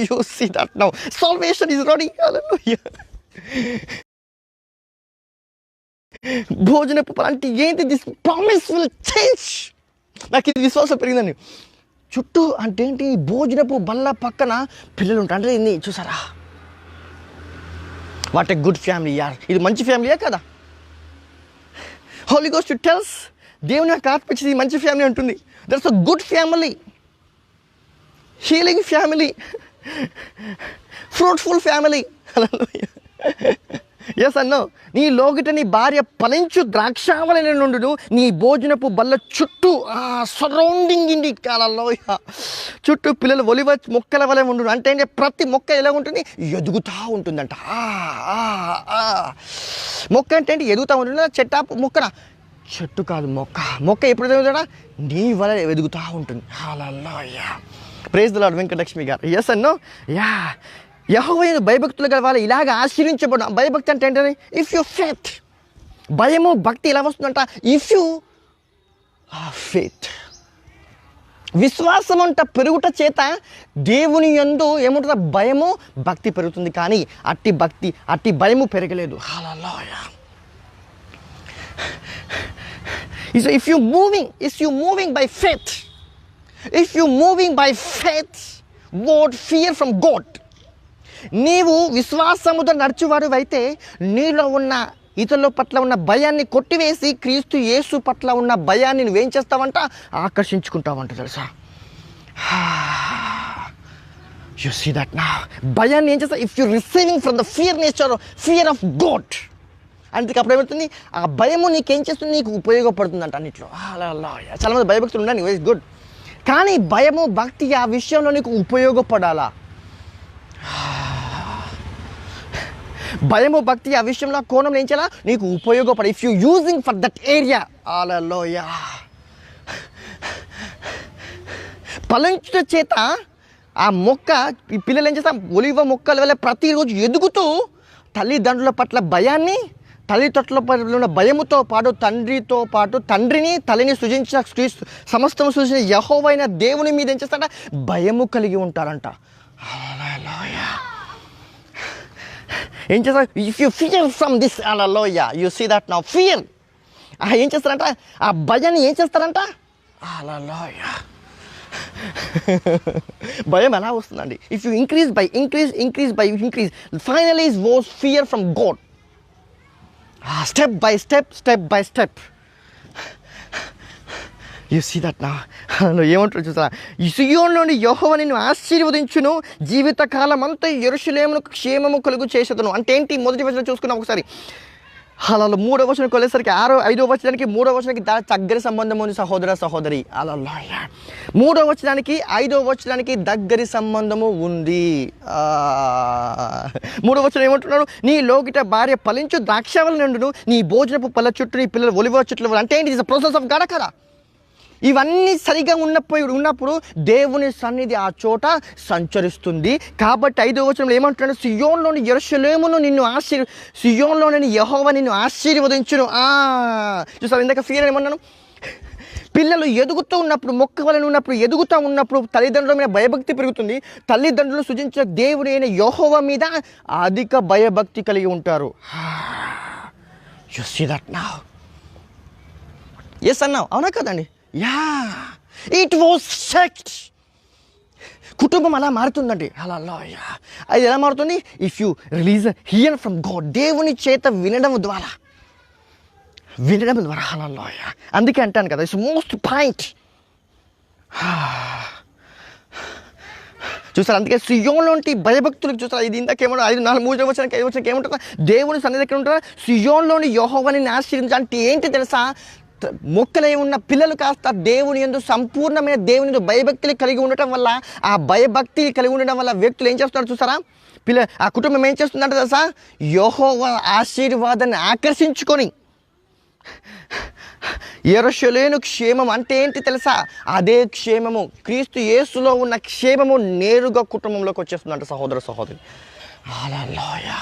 You see that now salvation is ready. Hallelujah. భోజనపు బల్ల అంటే ఏంటి? This promise will change. నాకు ఇది విశ్వాసం పెరిగిందండి. చుట్టూ అంటే ఏంటి? భోజనపు బల్ల పక్కన పిల్లలు ఉంటారు అంటే ఇది చూసారా? వాట్ ఎ గుడ్ ఫ్యామిలీ యార్. ఇది మంచి ఫ్యామిలీయే కదా? హోలీ గోస్ట్ టెల్స్, దేవుని యొక్క ఆత్మ ఇచ్చింది మంచి ఫ్యామిలీ అంటుంది. That's a good family, healing family, fruitful family. Yes అన్నో. నీ లోగిట నీ భార్య ఫలించు ద్రాక్షావళి నుండును, నీ భోజనపు బల్ల చుట్టూ సరౌండింగ్ ఇండి. హల్లెలూయా. చుట్టూ పిల్లలు ఒలివ మొక్కల వలె ఉండును. అంటే ప్రతి మొక్క ఎలా ఉంటుంది? ఎదుగుతూ ఉంటుందంట. మొక్క అంటే ఏంటి? ఎదుగుతూ ఉంటుంది. మొక్కన చెట్టు కాదు, మొక్క ఎప్పుడు ఎదుగుతాడా? నీ వల్ల ఎదుగుతూ ఉంటుంది. Hallelujah. Praise the Lord. Venkatalakshmi garu. Yes అన్నో. యా. యెహోవాను భయభక్తులు గల వాళ్ళు ఇలాగ ఆశీర్వించబడు. భయభక్తి అంటే ఏంటని? If you faith. భయము భక్తి ఎలా వస్తుందంట? If you faith. విశ్వాసం అంట పెరుగుట చేత దేవుని యందు ఏముంటుందా? భయము భక్తి పెరుగుతుంది. కానీ అట్టి భయము పెరగలేదు. హల్లెలూయా. If you moving by faith, what fear from God. నీవు విశ్వాసముతో నడుచువాడు అయితే నీలో ఉన్న ఇతరుల పట్ల ఉన్న భయాన్ని కొట్టివేసి క్రీస్తు యేసు పట్ల ఉన్న భయాన్ని నువ్వేం చేస్తావంట? ఆకర్షించుకుంటావంట. తెలుసా? యు సీ దట్ నా భయాన్ని ఏం చేస్తా? If you receiving from the fear of God, అందుకే అప్పుడు ఏమవుతుంది? ఆ భయము నీకేం చేస్తుంది? నీకు ఉపయోగపడుతుందంట అన్నింటిలో. చాలా మంది భయభక్తులు ఉండండి, వెరీ గుడ్. కానీ భయము భక్తి ఆ విషయంలో నీకు ఉపయోగపడాలా? భయము భక్తి ఆ విషయంలో కోణంలో ఏం చేయాలా? నీకు ఉపయోగపడ. If you using for that area. Hallelujah. ఫలించుట చేత ఆ మొక్క, ఈ పిల్లలు ఏం చేస్తాం? ఒలివ మొక్కల వల్ల ప్రతిరోజు ఎదుగుతూ తల్లిదండ్రుల పట్ల భయాన్ని, తల్లిదండ్రుల పట్ల ఉన్న భయముతో పాటు తండ్రిని తల్లిని సృజించిన సమస్తము సృజించిన యెహోవైన దేవుని మీద ఏం చేస్తారంట? భయము కలిగి ఉంటారంట. హల్లెలూయా. ఏం చేస్తారు? If you fear from this, hallelujah, you see that now fear. ఏం చేస్తారంట? ఆ భయాన్ని ఏం చేస్తారంట? హల్లెలూయా. భయం ఎలా వస్తుందండి? If you increase by increase finally was fear from God. Step by step. You see that నా. ఏమంటారు చూసారా? సియోను నుండి యెహోవా నిన్ను ఆశీర్వదించును, జీవితకాలం అంతా యెరూషలేమునకు క్షేమము కలుగు చేసేదను. అంటే ఏంటి? మొదటి వచనం చూసుకున్నాం ఒకసారి. అలా 3వ వచనం వెళ్ళేసరికి 5వ వచనానికి 3వ వచనానికి దగ్గరి సంబంధం ఉంది సహోదర సహోదరి. అలా 3వ వచనానికి 5వ వచనానికి దగ్గరి సంబంధము ఉంది. 3వ వచనం ఏమంటున్నాడు? నీ లోగిట భార్య ఫలించు ద్రాక్షావళి నుండును, నీ భోజనపు పళ్ళ చుట్టూ నీ పిల్లలు ఒలివ చెట్లు. అంటే ఏంటి? It's a process of God కదా. ఇవన్నీ సరిగా ఉన్నప్పుడు దేవుని సన్నిధి ఆ చోట సంచరిస్తుంది. కాబట్టి 5వ వచనంలో ఏమంటున్నాడు? సియోన్లోని యెరూషలేమును నిన్ను సియోన్లోని యెహోవా నిన్ను ఆశీర్వదించును. చూసారు, ఇందాక ఫీల్ ఏమన్నాను? పిల్లలు ఎదుగుతూ ఉన్నప్పుడు, మొక్క వలన ఉన్నప్పుడు, ఎదుగుతూ ఉన్నప్పుడు తల్లిదండ్రుల మీద భయభక్తి పెరుగుతుంది. తల్లిదండ్రులు సృజించిన దేవుడు అయిన యెహోవా మీద అధిక భయభక్తి కలిగి ఉంటారు. You see that now? Yes అన్నావు, అవునా కదండి? Yeah, it was set. కుటుంబం అలా మారుతుందండి. హల్లెలూయా. అది ఎలా మారుతుంది? If you release hear from God, దేవుని చేత వినడం ద్వారా. హల్లెలూయా. అందుకే అంటాను కదా, ఇట్స్ మోస్ట్ పాయింట్. చూసారు, అందుకే సియోన్లోని భయభక్తులకు చూసారు. ఇది ఇందాకేమో 3వ వచనానికి 5వ వచనానికి ఏమంటారు? దేవుని సన్నిధి దగ్గర ఉంటారు. సియోన్లోని యెహోవాని ఆశీర్వదించు అంటే ఏంటి తెలుసా? మొక్కలై ఉన్న పిల్లలు కాస్త దేవుని యందు సంపూర్ణమైన దేవుని యందు భయభక్తులు కలిగి ఉండటం వల్ల, ఆ భయభక్తి కలిగి ఉండడం వల్ల వ్యక్తులు ఏం చేస్తున్నారు చూసారా? ఆ కుటుంబం ఏం చేస్తుందంటే తెలుసా? యెహోవా ఆశీర్వాదాన్ని ఆకర్షించుకొని, యెరూషలేము క్షేమం అంటే ఏంటి తెలుసా? అదే క్షేమము, క్రీస్తు యేసులో ఉన్న క్షేమము నేరుగా కుటుంబంలోకి వచ్చేస్తుందంట సహోదర సహోదరి. హల్లెలూయా.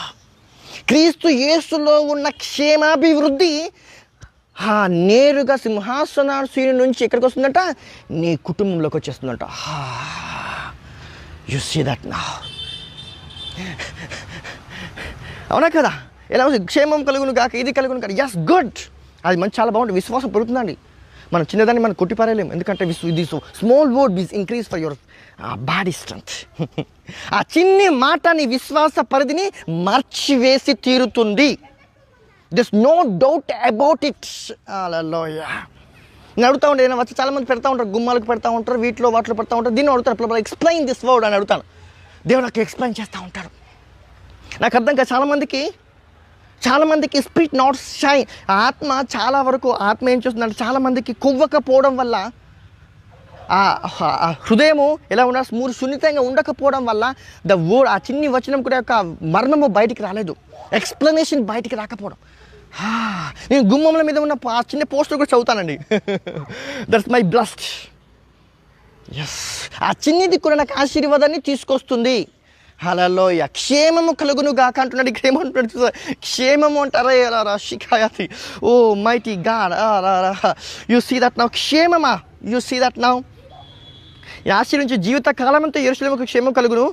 క్రీస్తు యేసులో ఉన్న క్షేమాభివృద్ధి నేరుగా సింహాసనాసీను నుంచి ఎక్కడికి వస్తుందంట? నీ కుటుంబంలోకి వచ్చేస్తుందంట. You see that now? అవునా కదా? ఎలా క్షేమం కలుగును గాక, ఇది కలుగును గాక. Yes, good. అది మంచి, చాలా బాగుంటుంది. విశ్వాసం పెరుగుతుందండి. మనం చిన్నదాన్ని మనం కొట్టిపారేయలేము. ఎందుకంటే this small word is increase for your body strength. ఆ చిన్ని మాట నీ విశ్వాస పరిధిని మార్చివేసి తీరుతుంది. There's no doubt about it. Hallelujah. నేను అడుగుతూ ఉంటాను, నేను వచ్చి చాలామంది పెడతా ఉంటారు, గుమ్మాలకు పెడతా ఉంటారు, వాటిలో పెడతా ఉంటారు. దీన్ని అడుగుతారు, ఎక్స్ప్లెయిన్ దిస్ వర్డ్ అని అడుగుతాను. దేవుడు నాకు ఎక్స్ప్లెయిన్ చేస్తూ ఉంటాడు. నాకు అర్థం కాదు. చాలామందికి స్పిరిట్ నాట్ షైన్. ఆత్మ చాలా వరకు ఆత్మ ఏం చేస్తుందంటే, చాలామందికి కొవ్వకపోవడం వల్ల, హృదయము ఎలా ఉన్నా సున్నితంగా ఉండకపోవడం వల్ల ఆ చిన్ని వచనం కూడా యొక్క మర్మము బయటికి రాలేదు, ఎక్స్ప్లెనేషన్ బయటికి రాకపోవడం. నేను గుమ్మముల మీద ఉన్న ఆ చిన్న పోస్టర్ కూడా చదువుతానండి. That's my blessed. ఎస్, ఆ చిన్నిది కూడా నాకు ఆశీర్వాదాన్ని తీసుకొస్తుంది. హల్లెలూయా. క్షేమము కలుగును గాక అంటున్నాడు. ఇక్కడ ఏమంటున్నాడు చూసా? క్షేమము అంటారా? షికాయతి. Oh mighty God. You see that now? క్షేమమా? You see that now? ఆశీర్వించి జీవిత కాలమంతా యెరూషలేముకు క్షేమం కలుగును.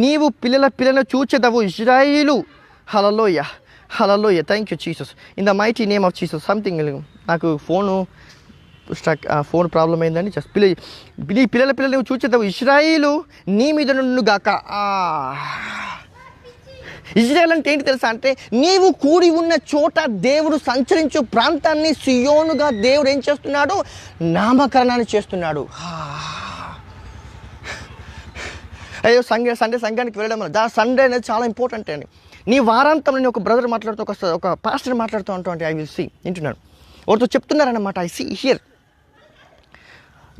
నీవు పిల్లలను చూచెదవు ఇశ్రాయేలు. Hallelujah. Hallelujah. Thank you Jesus. In the mighty name of Jesus. Something నాకు ఫోన్ ప్రాబ్లం అయిందండి. జస్ట్ నీ పిల్లలు నువ్వు చూచెదవు ఇశ్రాయేలు నీ మీద నుండు గాక. ఇజ్రాయెల్ అంటే ఏంటి తెలుసా? అంటే నీవు కూడి ఉన్న చోట దేవుడు సంచరించు ప్రాంతాన్ని సియోనుగా దేవుడు ఏం చేస్తున్నాడు? నామకరణాన్ని చేస్తున్నాడు. అయ్యో సండే సంఘానికి వెళ్ళడం సండే అనేది చాలా ఇంపార్టెంట్ అని. నీ వారాంతంలో నేను ఒక బ్రదర్ మాట్లాడుతూ, ఒక పాస్టర్ మాట్లాడుతూ ఉంటాను. ఐ విల్ సీ వింటున్నాను, ఒకరితో చెప్తున్నారన్నమాట. ఐ సీ హియర్,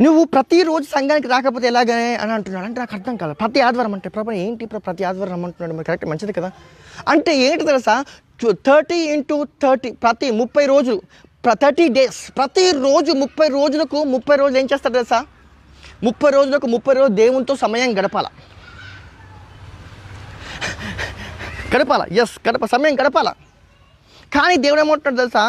నువ్వు ప్రతిరోజు సంఘానికి రాకపోతే ఎలాగనే అని అంటున్నాడు. అంటే నాకు అర్థం కాదు. ప్రతి ఆదివారం అంటే ప్రభు ఏంటి ప్రతి ఆదివారం రమ్మంటున్నాడు? మరి కరెక్ట్, మంచిది కదా. అంటే ఏంటి తెలుసా? 30 × 30, ప్రతి 30 రోజులు, 30 డేస్, ప్రతిరోజు 30 రోజులకు 30 రోజులు ఏం చేస్తాడు తెలుసా? 30 రోజులకు 30 రోజులు దేవునితో సమయం గడపాల. సమయం గడపాల. కానీ దేవుడు ఏమంటున్నాడు తెలుసా?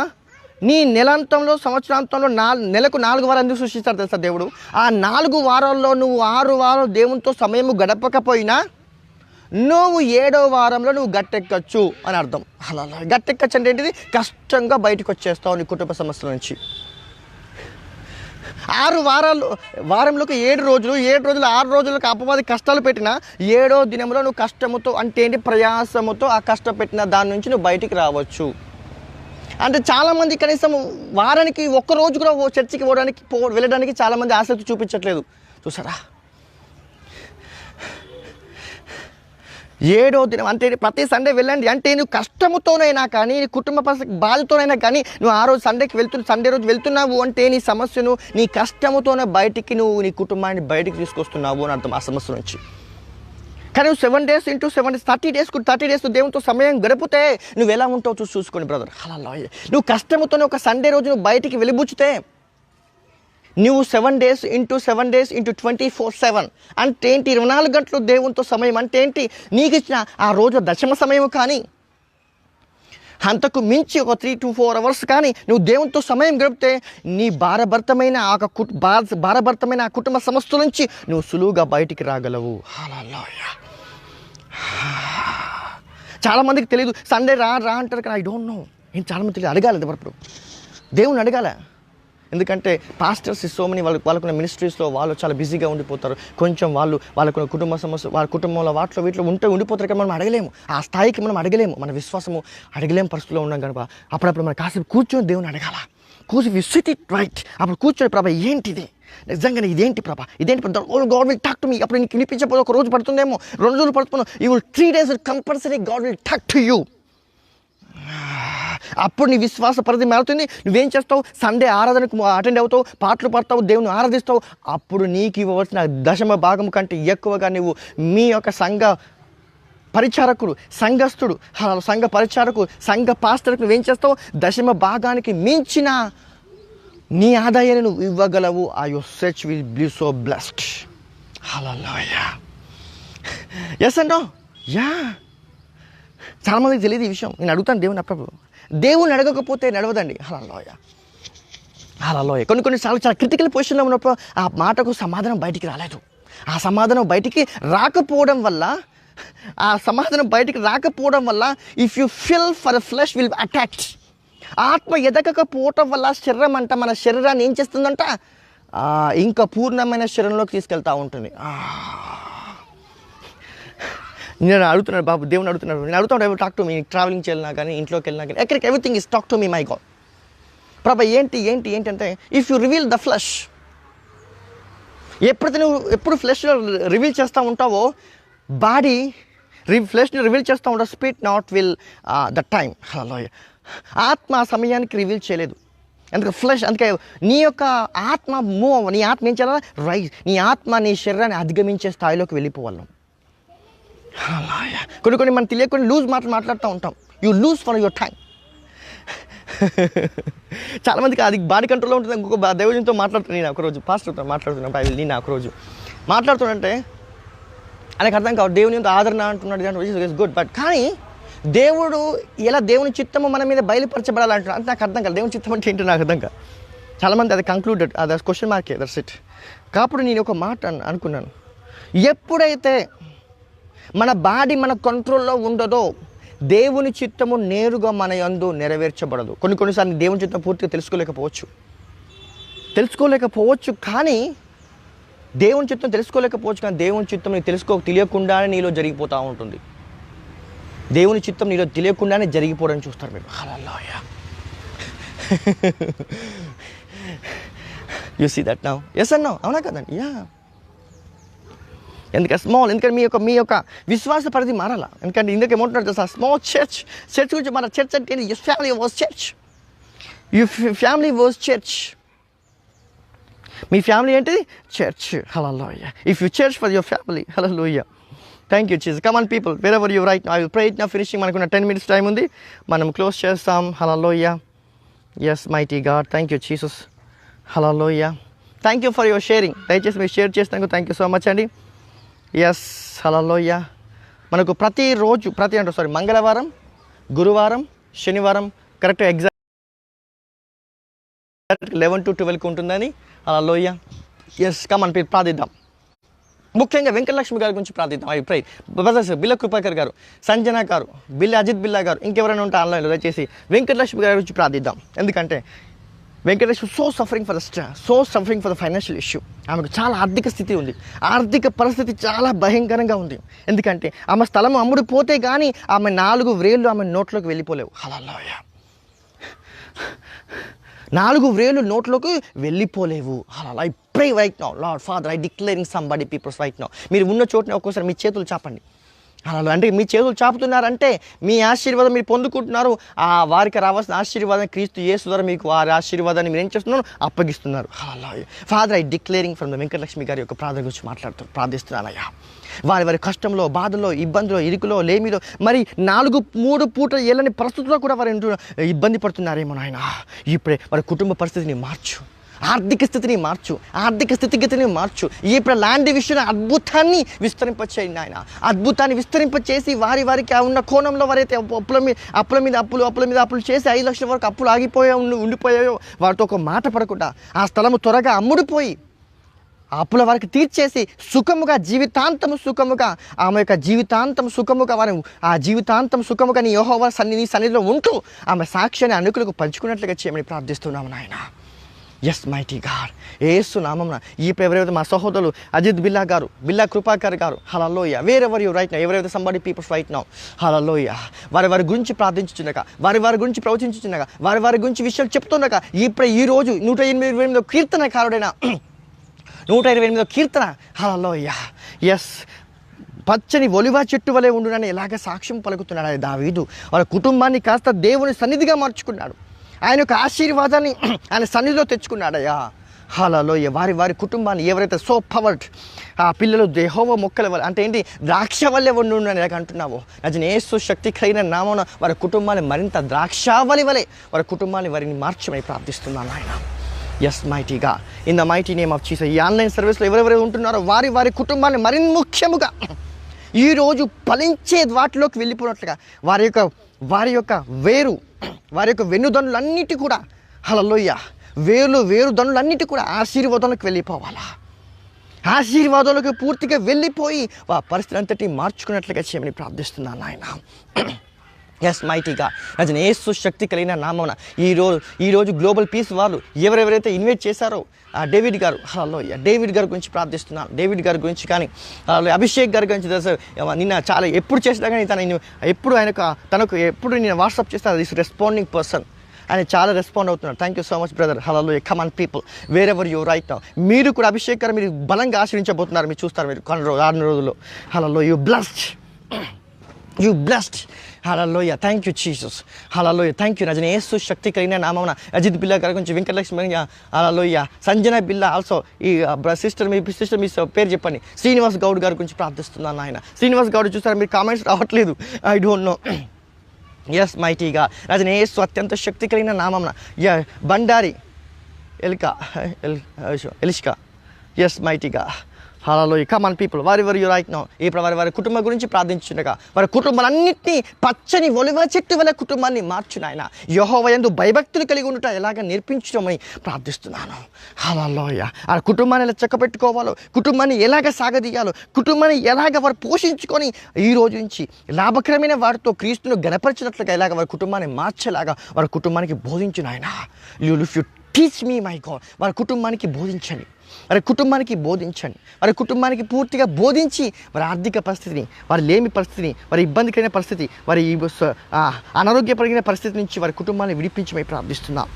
నీ నెలాంతంలో, సంవత్సరాంతంలో నెలకు 4 వారాలు ఎందుకు సృష్టిస్తాడు తెలుసా దేవుడు? ఆ 4 వారాల్లో నువ్వు 6 వారాలు దేవునితో సమయం గడపకపోయినా నువ్వు 7వ వారంలో నువ్వు గట్టెక్కచ్చు అని అర్థం. అలా గట్టెక్కచ్చు అంటే ఏంటిది? కష్టంగా బయటకు వచ్చేస్తావు నీ కుటుంబ సమస్యల నుంచి. 6 వారాలు, వారంలోకి 7 రోజులు, 7 రోజులు 6 రోజులకు అపవాది కష్టాలు పెట్టినా 7వ దినంలో నువ్వు కష్టముతో, అంటే ఏంటి, ప్రయాసముతో ఆ కష్టపెట్టిన దాని నుంచి నువ్వు బయటికి రావచ్చు. అంటే చాలామంది కనీసం వారానికి 1 రోజు కూడా చర్చికి వెళ్ళడానికి చాలామంది ఆసక్తి చూపించట్లేదు. చూసారా? 7వ దినం అంటే ప్రతి సండే వెళ్ళండి అంటే నువ్వు కష్టముతోనైనా కానీ, నీ కుటుంబ పరిస్థితి బాధతోనైనా కానీ నువ్వు ఆ రోజు సండే రోజు వెళ్తున్నావు అంటే నీ సమస్యను నీ కష్టముతోనే బయటికి నువ్వు నీ కుటుంబాన్ని బయటికి తీసుకొస్తున్నావు అని అర్థం ఆ సమస్య నుంచి. కానీ నువ్వు 7 days × 7 days 30 days దేవునితో సమయం గడిపితే నువ్వు ఎలా ఉంటావు చూసుకోండి బ్రదర్. హల్లెలూయా. నువ్వు కష్టముతోనే ఒక సండే రోజు నువ్వు బయటికి వెలిబుచ్చితే నువ్వు 7 days ఇంటూ 24/7 అంటే ఏంటి? 24 గంటలు దేవునితో సమయం అంటే ఏంటి? నీకు ఇచ్చిన ఆ రోజు దశమ సమయం కానీ అంతకు మించి ఒక 3 to 4 hours కానీ నువ్వు దేవునితో సమయం గడిపితే నీ భారభరితమైన ఆ కుటుంబ సమస్యల నుంచి నువ్వు సులువుగా బయటికి రాగలవు. హల్లెలూయా. చాలామందికి తెలియదు, సండే రా అంటారు కానీ ఐ డోంట్ నో. నేను చాలామంది తెలియదు, అడగాలి ఎవరు దేవుని అడగాల. ఎందుకంటే పాస్టర్స్ మెనీ వాళ్ళకున్న మినిస్ట్రీస్లో వాళ్ళు చాలా బిజీగా ఉండిపోతారు. కొంచెం వాళ్ళకున్న కుటుంబ సమస్య, వాళ్ళ కుటుంబంలో వీటిలో ఉండిపోతారు. కానీ మనం అడగలేము, ఆ స్థాయికి మనం అడగలేము. మన విశ్వాసము అడగలేము పరిస్థితిలో ఉన్నాం కనుక అప్పుడప్పుడు మనం కాసేపు కూర్చొని దేవుని అడగాల. కూర్చొని సిట్ ఇట్ రైట్. అప్పుడు కూర్చొని ప్రభా ఏంటిది, నిజంగానే ఇదేంటి ప్రభా, ఇదేంటి గాడ్ విల్ టాక్ టు మీ. అప్పుడు నీకు వినిపించకపోతే ఒక రోజు పడుతుందేమో, 2 రోజులు పడుతున్నావు, you will 3 days compulsory God will talk to you. అప్పుడు నీ విశ్వాస పరిధి మారుతుంది. నువ్వేం చేస్తావు? సండే ఆరాధనకు అటెండ్ అవుతావు, పాటలు పాడతావు, దేవుని ఆరాధిస్తావు. అప్పుడు నీకు ఇవ్వవలసిన దశమ భాగం కంటే ఎక్కువగా నువ్వు మీ యొక్క సంఘ పరిచారకుడు, సంఘస్థుడు, సంఘ పరిచారకుడు, సంఘ పాస్టర్కు నువ్వేం చేస్తావు? దశమ భాగానికి మించిన నీ ఆదాయాన్ని నువ్వు ఇవ్వగలవు. Your church will be so blessed. Hallelujah. Yes and no. Yeah. చాలామందికి తెలియదు ఈ విషయం. నేను అడుగుతాను దేవుని అప్పుడు. దేవుని అడగకపోతే నడవదండి. హల్లెలూయా. కొన్నిసార్లు చాలా క్రిటికల్ పొజిషన్లో ఉన్నప్పుడు ఆ మాటకు సమాధానం బయటికి రాలేదు. ఆ సమాధానం బయటికి రాకపోవడం వల్ల if you fill for flesh will be attacked. ఆత్మ ఎదగకపోవటం వల్ల మన శరీరాన్ని ఏం చేస్తుందంట? ఇంకా పూర్ణమైన శరీరంలోకి తీసుకెళ్తూ ఉంటుంది. నేను అడుగుతున్నాను బాబు, దేవుని అడుగుతున్నాను. నేను అడుగుతాను, టాక్ టు మీ. ట్రావెలింగ్ చేయాలన్నా కానీ, ఇంట్లోకి వెళ్ళినా కానీ, ఎక్కడికి everything is talk to me my God. ప్రభా ఏంటి అంటే if you reveal the flesh, ఎప్పుడు ఫ్లెష్లో రివీల్ చేస్తూ ఉంటావో బాడీ ఫ్లెష్ని రివీల్ చేస్తూ ఉంటావు. Spirit not will the time. Hallelujah. ఆత్మ ఆ సమయానికి రివీల్ చేయలేదు. అందుకే నీ యొక్క ఆత్మ నీ ఆత్మ ఏం చేయాలి? రైజ్. నీ ఆత్మ నీ శరీరాన్ని అధిగమించే స్థాయిలోకి వెళ్ళిపోవాలి. కొన్ని మనం తెలియకుండా లూజ్ మాట్లాడుతూ ఉంటాం. You lose for your time. చాలామందికి అది బాడీ కంట్రోల్లో ఉంటుంది. ఇంకొక దేవునితో మాట్లాడుతున్నాను నేను ఒకరోజు, పాస్టర్తో మాట్లాడుతున్నాను. నేను ఒకరోజు మాట్లాడుతుంటే ఆయనకు అర్థం కాదు, దేవుని ఆదరణ అంటున్నాడు, విచ్ ఇస్ గుడ్. బట్ కానీ దేవుని చిత్తము మన మీద బయలుపరచబడాలంటున్నాడు. అంటే నాకు అర్థం కాదు దేవుని చిత్తం అంటే ఏంటో నాకు అర్థం కాదు. చాలామంది అది కంక్లూడెడ్, అది క్వశ్చన్ మార్కే, దట్స్ ఇట్. కాబట్టి నేను ఒక మాట అనుకున్నాను, ఎప్పుడైతే మన బాడీ మన కంట్రోల్లో ఉండదో దేవుని చిత్తము నేరుగా మన యందు నెరవేర్చబడదు. కొన్నిసార్లు దేవుని చిత్తం పూర్తిగా తెలుసుకోలేకపోవచ్చు కానీ దేవుని చిత్తం తెలియకుండానే నీలో జరిగిపోతూ ఉంటుంది. దేవుని చిత్తం నీలో తెలియకుండానే జరిగిపోవడం చూస్తారు మీరు. Hallelujah. You see that now? Yes and no? అవునా కదండి? యా. ఎందుకంటే మీ యొక్క విశ్వాస పరిధి మారాలా. ఎందుకంటే ఇందుకు ఏమంటున్నారు తెలుసా? స్మాల్ చర్చ్ గురించి మన చర్చ్ అంటే యువర్ ఫ్యామిలీ వాజ్ చర్చ్. మీ ఫ్యామిలీ ఏంటిది? Church. Hallelujah. If you church for your family. Hallelujah. Thank you Jesus. Come on people, wherever you right now. I will pray it now. Finishing. మనకున్న 10 minutes time ఉంది, మనం close చేస్తాం. Hallelujah. Yes mighty God, thank you Jesus. Hallelujah. Thank you for your sharing. దయచేసి మీరు share చేసినందుకు thank you so much అండి. Yes. Hallelujah. మనకు మంగళవారం, గురువారం, శనివారం కరెక్ట్ ఎగ్జాక్ట్ 11 to 12 ఉంటుందని. Hallelujah. Yes. Come on people, ప్రార్థిద్దాం. ముఖ్యంగా వెంకటలక్ష్మి గారి గురించి ప్రార్థిద్దాం. I pray. బ్రదర్స్ బిల్ల కృపాకర్ గారు, సంజన గారు, అజిత్ బిల్లా గారు, ఇంకెవరైనా ఉంటే ఆన్లైన్లో దయచేసి వెంకటలక్ష్మి గారి గురించి ప్రార్థిద్దాం. ఎందుకంటే Venkatalakshmi so suffering for the financial issue. ఆమెకు చాలా ఆర్థిక స్థితి ఉంది. ఆర్థిక పరిస్థితి చాలా భయంకరంగా ఉంది. ఎందుకంటే ఆమె స్థలం అమ్ముడిపోతే కానీ ఆమె 4 వ్రేళ్ళు ఆమె నోట్లోకి వెళ్ళిపోలేవు. హల్లెలూయా. 4 వ్రేళ్ళు నోట్లోకి వెళ్ళిపోలేవు. I pray right now, Lord Father, I declaring somebody peoples right now. మీరు ఉన్న చోటనే ఒక్కోసారి మీ చేతులు చాపండి. అలా అంటే మీ చేతులు చాపుతున్నారంటే మీ ఆశీర్వాదం మీరు పొందుకుంటున్నారు. వారికి రావాల్సిన ఆశీర్వాదం క్రీస్తు యేసు ద్వారా మీకు వారి ఆశీర్వాదాన్ని మీరు ఏం చేస్తున్నారు? అప్పగిస్తున్నారు. Father, I declaring from the Venkatalakshmi గారి యొక్క ప్రార్థన గురించి ప్రార్థిస్తున్నానయ్యా. వారి కష్టంలో, బాధలో, ఇబ్బందిలో, ఇరుకులో, లేమిలో, మరి 3 పూటలు ఏళ్ళని పరిస్థితుల్లో కూడా వారు ఇబ్బంది పడుతున్నారేమో నాయన. ఇప్పుడే వారి కుటుంబ పరిస్థితిని మార్చు. ఆర్థిక స్థితిని మార్చు, ఆర్థిక స్థితిగతిని మార్చు. ఇప్పుడు లాంటి విషయంలో అద్భుతాన్ని విస్తరింపచేయండి ఆయన. అద్భుతాన్ని విస్తరింపచేసి వారికి ఉన్న కోణంలో వారైతే అప్పుల మీద అప్పులు చేసి 5 లక్షల వరకు అప్పులు ఉండిపోయాయో వారితో ఒక మాట పడకుండా ఆ స్థలము త్వరగా అమ్ముడిపోయి అప్పుల వారికి తీర్చేసి జీవితాంతము ఆమె యొక్క జీవితాంతం సుఖముగా వారు ఆ జీవితాంతం సుఖముగా నీ యెహోవా సన్నిధిలో ఉంటూ ఆమె సాక్ష్యాన్ని అనేకులకు పంచుకున్నట్లుగా చేయమని ప్రార్థిస్తున్నాము నాయన. ఎస్ మైటీ గాడ్, యేసు నామమున ఈ ఎవరైతే మా సహోదరులు అజిత్ బిల్లా కృపాకర్ గారు హల్లెలూయా, వేరెవర్ యు రైట్ నౌ, ఎవరైతే సంబడి పీపుల్స్ రైట్ నౌ హల్లెలూయా, వారి గురించి ప్రార్థించుచుండగా, వారి గురించి ప్రవచించుచుండగా, వారి గురించి విషయాలు చెప్తుండగా ఈ రోజు 128వ కీర్తనకారుడైన 128వ కీర్తన హల్లెలూయా, ఎస్ పచ్చని ఒలివ చెట్టు వలె ఉండునని ఎలాగ సాక్ష్యం పలుకుతున్నాడు దావీదు. వాళ్ళ కుటుంబాన్ని కాస్త దేవుని సన్నిధిగా మార్చుకున్నాడు. ఆయన యొక్క ఆశీర్వాదాన్ని ఆయన సన్నిధిలో తెచ్చుకున్నాడయ్యా. హల్లెలూయా. వారి కుటుంబాన్ని ఎవరైతే సో పవర్డ్ ఆ పిల్లలు యెహోవా మొక్కల వల్ల అంటే ఏంటి ద్రాక్ష వల్లే ఉండునని ఎలాగ అంటున్నావో, అది యేసు శక్తి కలిగిన నామమున వారి కుటుంబాన్ని మరింత ద్రాక్షావళి వలె వారిని మార్చమని ప్రార్థిస్తున్నాను ఆయన. ఎస్ మైటీగా in the mighty name of Jesus. ఈ ఆన్లైన్ సర్వీస్లో ఎవరెవరు ఉంటున్నారో వారి కుటుంబాన్ని మరింత ముఖ్యముగా ఈరోజు ఫలించే వాటిలోకి వెళ్ళిపోయినట్లుగా వారి యొక్క వెన్నుదన్నులన్నిటి కూడా హల్లెలూయా వేరు దన్నులన్నిటి కూడా ఆశీర్వాదాలకు వెళ్ళిపోవాలా. ఆశీర్వాదాలకు పూర్తిగా వెళ్ళిపోయి ఆ పరిస్థితి అంతటి మార్చుకున్నట్లుగా చేయమని ప్రార్థిస్తున్నాను ఆయన. ఎస్ మైటీగా అది యేసు శక్తి కలిగిన నామమున ఈరోజు గ్లోబల్ పీస్ వాళ్ళు ఎవరెవరైతే ఇన్వైట్ చేశారో ఆ డేవిడ్ గారు హల్లెలూయా, డేవిడ్ గారి గురించి ప్రార్థిస్తున్నాను. డేవిడ్ గారి గురించి కానీ అభిషేక్ గారి గురించి నిన్న చాలా ఎప్పుడు చేసినా కానీ తనకు ఎప్పుడు నేను వాట్సాప్ చేస్తే అది రెస్పాండింగ్ పర్సన్. ఆయన చాలా రెస్పాండ్ అవుతున్నారు. Thank you so much brother. Hallelujah. Come on people wherever you right now. మీరు కూడా అభిషేక్ గారు మీరు బలంగా ఆశ్రయించబోతున్నారు. మీరు చూస్తారు మీరు 6 రోజుల్లో. Hallelujah. You blessed. Hallelujah. Thank you Jesus. Hallelujah. Thank you రాజన యేసు శక్తి కలిగిన నామమున అజిత్ బిల్లా గారి గురించి వెంకటలక్ష్మి హల్లెలూయా సంజన బిల్లా ఆల్సో ఈ సిస్టర్ మీ పేరు చెప్పండి. శ్రీనివాస్ గౌడ్ గారి గురించి ప్రార్థిస్తున్నాను ఆయన. శ్రీనివాస్ గౌడ్ చూసారా మీరు కామెంట్స్ రావట్లేదు. I don't know. ఎస్ మైటీగా రాజన యేసు అత్యంత శక్తి కలిగిన నామమున బండారి ఎలిష్కా ఎస్ మైటీగా hallelujah. Come on people wherever you right now. ఇప్పుడు వారి కుటుంబం గురించి ప్రార్థించుండగా వారి కుటుంబాలన్నింటినీ పచ్చని ఒలివ చెట్టు వల్ల కుటుంబాన్ని మార్చునాయన. యెహోవా యందు భయభక్తులు కలిగి ఉండటం ఎలాగ నేర్పించడమని ప్రార్థిస్తున్నాను. హల్లెలూయా. ఆ కుటుంబాన్ని ఎలా చక్కబెట్టుకోవాలో, కుటుంబాన్ని ఎలాగ సాగదీయాలో, కుటుంబాన్ని ఎలాగ వారు పోషించుకొని ఈ రోజు నుంచి లాభకరమైన వారితో క్రీస్తును గణపరిచినట్లుగా ఎలాగ వారి కుటుంబాన్ని మార్చేలాగా వారి కుటుంబానికి బోధించునాయన. You teach me my God. వారి కుటుంబానికి బోధించండి, వారి కుటుంబానికి పూర్తిగా బోధించి వారి ఆర్థిక పరిస్థితిని, వారి లేమి పరిస్థితిని, వారి ఇబ్బంది కలిగిన పరిస్థితి, వారి అనారోగ్యపరిగిన పరిస్థితి నుంచి వారి కుటుంబాన్ని విడిపించమని ప్రార్థిస్తున్నాం.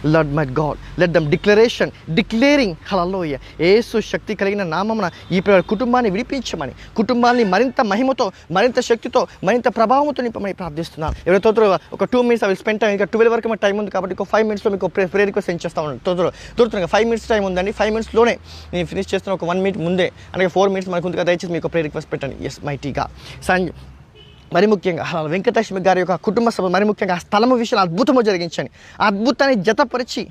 Lord my God, let them declaring hallelujah యేసు శక్తి కలిగిన నామమున ఈ కుటుంబాన్ని విడిపించమని, కుటుంబాన్ని మరింత మహిమతో, మరింత శక్తితో, మరింత ప్రభావంతో నింపమని ప్రార్థిస్తున్నాను. ఎవరైతే ఒక 2 minutes I will spend time. ఇంకా 12 వరకు టైం ఉంది కాబట్టి ఒక 5 minutesలో మీకు ప్రేయర్ రిక్వెస్ట్ సెండ్ చేస్తా ఉన్నాను. తొందరగా 5 minutes టైం ఉందండి. 5 minutesలోనే నేను ఫినిష్ చేస్తున్న ఒక 1 minute ముందే అలాగే 4 minutes మనకు ఉంది కదా, దయచేసి మీకు ప్రేయర్ రిక్వెస్ట్ పెట్టండి. ఎస్ మైటీగా మరి ముఖ్యంగా వెంకటలక్ష్మి గారి యొక్క కుటుంబ సభ మరి ముఖ్యంగా ఆ స్థలము విషయంలో అద్భుతము జరిగించండి. ఆ అద్భుతాన్ని జతపరిచి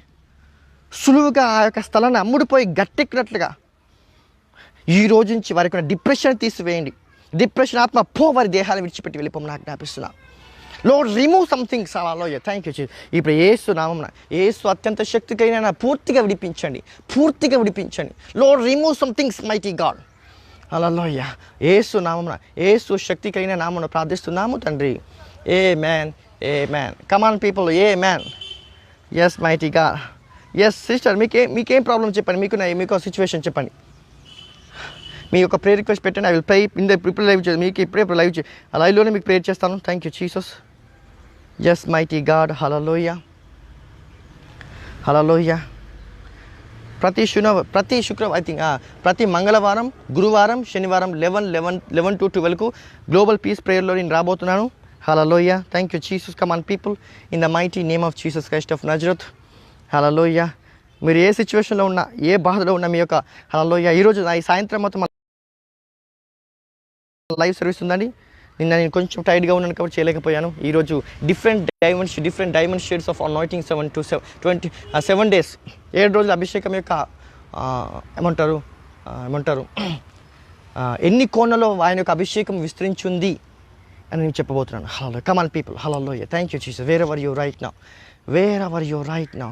సులువుగా ఆ యొక్క స్థలాన్ని అమ్ముడిపోయి గట్టెక్కినట్లుగా ఈ రోజు నుంచి వారికి ఉన్న డిప్రెషన్ తీసివేయండి. డిప్రెషన్ ఆత్మ వారి దేహాన్ని విడిచిపెట్టి వెళ్ళిపోమని ఆజ్ఞాపిస్తున్నా. Lord, remove some things. Hallelujah. Thank you, Jesus. ఇప్పుడు యేసు నామమున యేసు అత్యంత శక్తి కలిగిన పూర్తిగా విడిపించండి. Lord, remove some things, mighty God. హల్లెలూయా. యేసు నామమున యేసు శక్తి కలిగిన నామమున ప్రార్థిస్తున్నాము తండ్రి. Amen. Come on people. Amen. Yes mighty God. Yes sister మీకేం ప్రాబ్లం చెప్పండి, మీకు సిచ్యువేషన్ చెప్పండి, మీ యొక్క ప్రేయర్ రిక్వెస్ట్ పెట్టండి. I will pray in the people live. మీకు ఇప్పుడే లైవ్లోనే మీకు ప్రేయర్ చేస్తాను. Thank you Jesus. Yes mighty God. Hallelujah. ప్రతి శుక్రవారం ఐ థింక్ ప్రతి మంగళవారం, గురువారం, శనివారం 11 to 12కు గ్లోబల్ పీస్ ప్రేయర్లో నేను రాబోతున్నాను. Hallelujah. Thank you Jesus. Come on people in the mighty name of Jesus Christ of Nazareth. Hallelujah. మీరు ఏ సిచ్యువేషన్లో ఉన్నా, ఏ బాధలో ఉన్నా మీ యొక్క హల్లెలూయా ఈరోజు ఈ సాయంత్రం మొత్తం లైవ్ సర్వీస్ ఉందండి. నిన్న నేను కొంచెం టైట్గా ఉన్నాను కాబట్టి చేయలేకపోయాను. ఈరోజు different diamond shades of anointing 7 days 7 రోజుల అభిషేకం యొక్క ఏమంటారు ఎన్ని కోణలో ఆయన యొక్క అభిషేకం విస్తరించింది అని నేను చెప్పబోతున్నాను. Hello come on people, hallelujah, thank you Jesus. Wear ever you right now,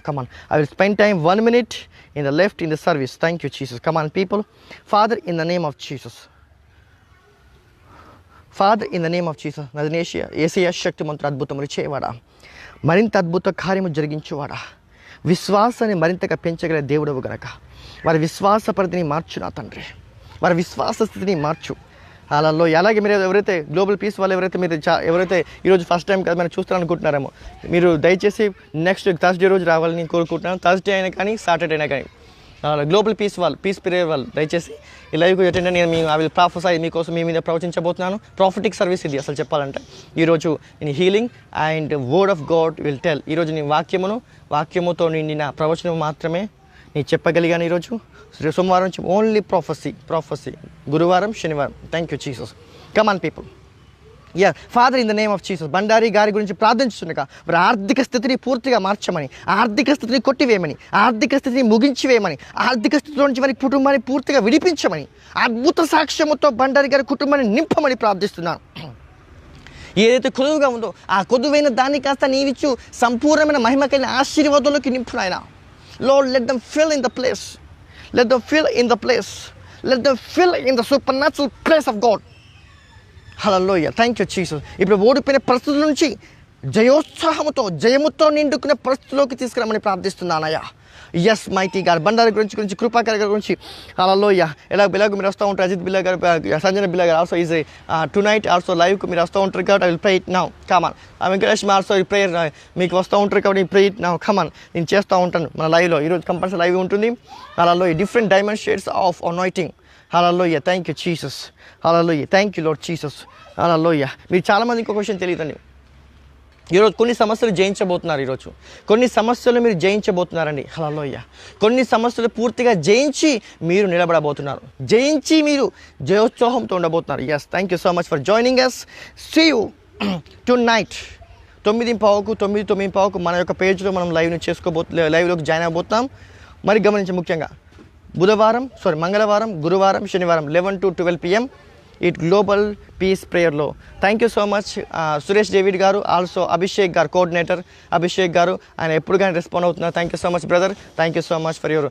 come on. I will spend time 1 minute in the left in the service. Thank you Jesus. Come on people. Father, in the name of Jesus, నజరేయుడా యేసయ్య శక్తిమంతుడు, అద్భుతములు చేయవాడా, మరింత అద్భుత కార్యము జరిగించువాడా, విశ్వాసాన్ని మరింతగా పెంచగల దేవుడవు గనక వారి విశ్వాస పరిధిని మార్చు నా తండ్రి, వారి విశ్వాస స్థితిని మార్చు. అలా అలాగే మీరు ఎవరైతే గ్లోబల్ పీస్ వాళ్ళు ఎవరైతే ఈరోజు ఫస్ట్ టైం కదా మనం చూస్తారనుకుంటున్నారేమో, మీరు దయచేసి నెక్స్ట్ థర్స్డే రోజు రావాలని నేను కోరుకుంటున్నాను. థర్స్డే అయినా కానీ సాటర్డే అయినా కానీ గ్లోబల్ పీస్ ప్రేయర్ వాళ్ళు దయచేసి ఈ లైవ్కి అటెండ్ నేను ఐ విల్ ప్రాఫెసై మీకోసం మీ మీద ప్రవచించబోతున్నాను. ప్రాఫిటిక్ సర్వీస్ ఇది అసలు చెప్పాలంటే. ఈరోజు నేను healing and word of God will tell. ఈరోజు నేను వాక్యముతో నిండిన ప్రవచనం మాత్రమే నేను చెప్పగలిగాను. ఈరోజు సోమవారం నుంచి ఓన్లీ ప్రాఫెసీ, గురువారం శనివారం. Thank you Jesus. Come on people. Father, in the name of Jesus, Bandari గారి గురించి ప్రార్థించుండగా వారి ఆర్థిక స్థితిని పూర్తిగా మార్చమని, ఆర్థిక స్థితిని కొట్టివేయమని, ఆర్థిక స్థితిని ముగించివేయమని, ఆర్థిక స్థితిలో నుంచి వారి కుటుంబాన్ని పూర్తిగా విడిపించమని, అద్భుత సాక్ష్యముతో బండారి గారి కుటుంబాన్ని నింపమని ప్రార్థిస్తున్నాను. ఏదైతే కొదువుగా ఉందో ఆ కొదువైన దాన్ని కాస్త నీవిచ్చు సంపూర్ణమైన మహిమకైన ఆశీర్వాదంలోకి నింపు నాయన. Lord, let them fill in the place. Let them fill in the supernatural place of God. Hallelujah. Thank you, Jesus. ఇప్పుడు ఓడిపోయిన పరిస్థితుల నుంచి జయముతో నిండుకునే పరిస్థితుల్లోకి తీసుకురామని ప్రార్థిస్తున్నానయ్యా. ఎస్ మైటీ గారు, బండారి గురించి కృపాకర్ గారి గురించి హల్లెలూయా. ఎలాగో మీరు వస్తూ ఉంటారు, అజిత్ బిల్లా గారు, సంజన బిల్లా గారు ఆల్సో ఈజ్ టునైట్ ఆల్సో లైవ్కి మీరు వస్తూ ఉంటారు కాబట్టి I will pray it now. Come on. Venkatesh also ఈ ప్రేయర్ మీకు వస్తూ ఉంటారు కాబట్టి ప్రే ఇట్ నౌ. కమాన్. నేను చేస్తూ ఉంటాను మన లైవ్లో. ఈరోజు కంపల్సరీ లైవ్ ఉంటుంది. Hallelujah. Different diamond shades of anointing. Hallelujah. Thank you Jesus. Hallelujah. Thank you Lord Jesus. Hallelujah. మీరు చాలామంది ఇంకొక విషయం తెలియదండి. ఈరోజు కొన్ని సమస్యలు జయించబోతున్నారు. ఈరోజు కొన్ని సమస్యలు మీరు జయించబోతున్నారండి. హల్లెలూయా. కొన్ని సమస్యలు పూర్తిగా జయించి మీరు నిలబడబోతున్నారు. జయించి మీరు జయోత్సాహంతో ఉండబోతున్నారు. Yes, thank you so much for joining us. See you tonight 9:15 మన యొక్క పేజ్లో మనం లైవ్లోకి జాయిన్ అవబోతున్నాం. మరి గమనించి ముఖ్యంగా మంగళవారం, గురువారం, శనివారం 11 to 12 PM ఈ గ్లోబల్ పీస్ ప్రేయర్లో. Thank you so much Suresh David గారు, ఆల్సో అభిషేక్ గారు, కోఆర్డినేటర్ అభిషేక్ గారు, ఆయన ఎప్పుడు కానీ రెస్పాండ్ అవుతున్నారు. Thank you so much brother. Thank you so much for your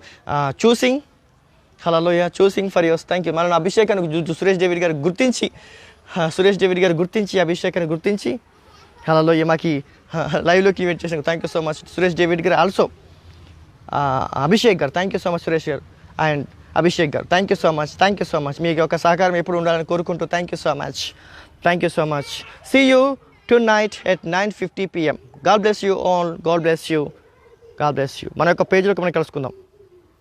choosing. Hallelujah. Choosing for yours. Thank you. మన అభిషేక్ అని సురేష్ డేవిడ్ గారు గుర్తించి అభిషేక్ అని గుర్తించి హల్లెలూయా మాకు లైవ్లోకి ఈవెంట్ చేసాను. Thank you so much Suresh David గారు, also Abhishek garu. Thank you so much Suresh garu and Abhishek garu. Thank you so much. మీకు ఒక సహకారం ఎప్పుడు ఉండాలని కోరుకుంటూ thank you so much. See you tonight at 9:50 PM. God bless you all. మన యొక్క పేజ్లోకి మనం కలుసుకుందాం.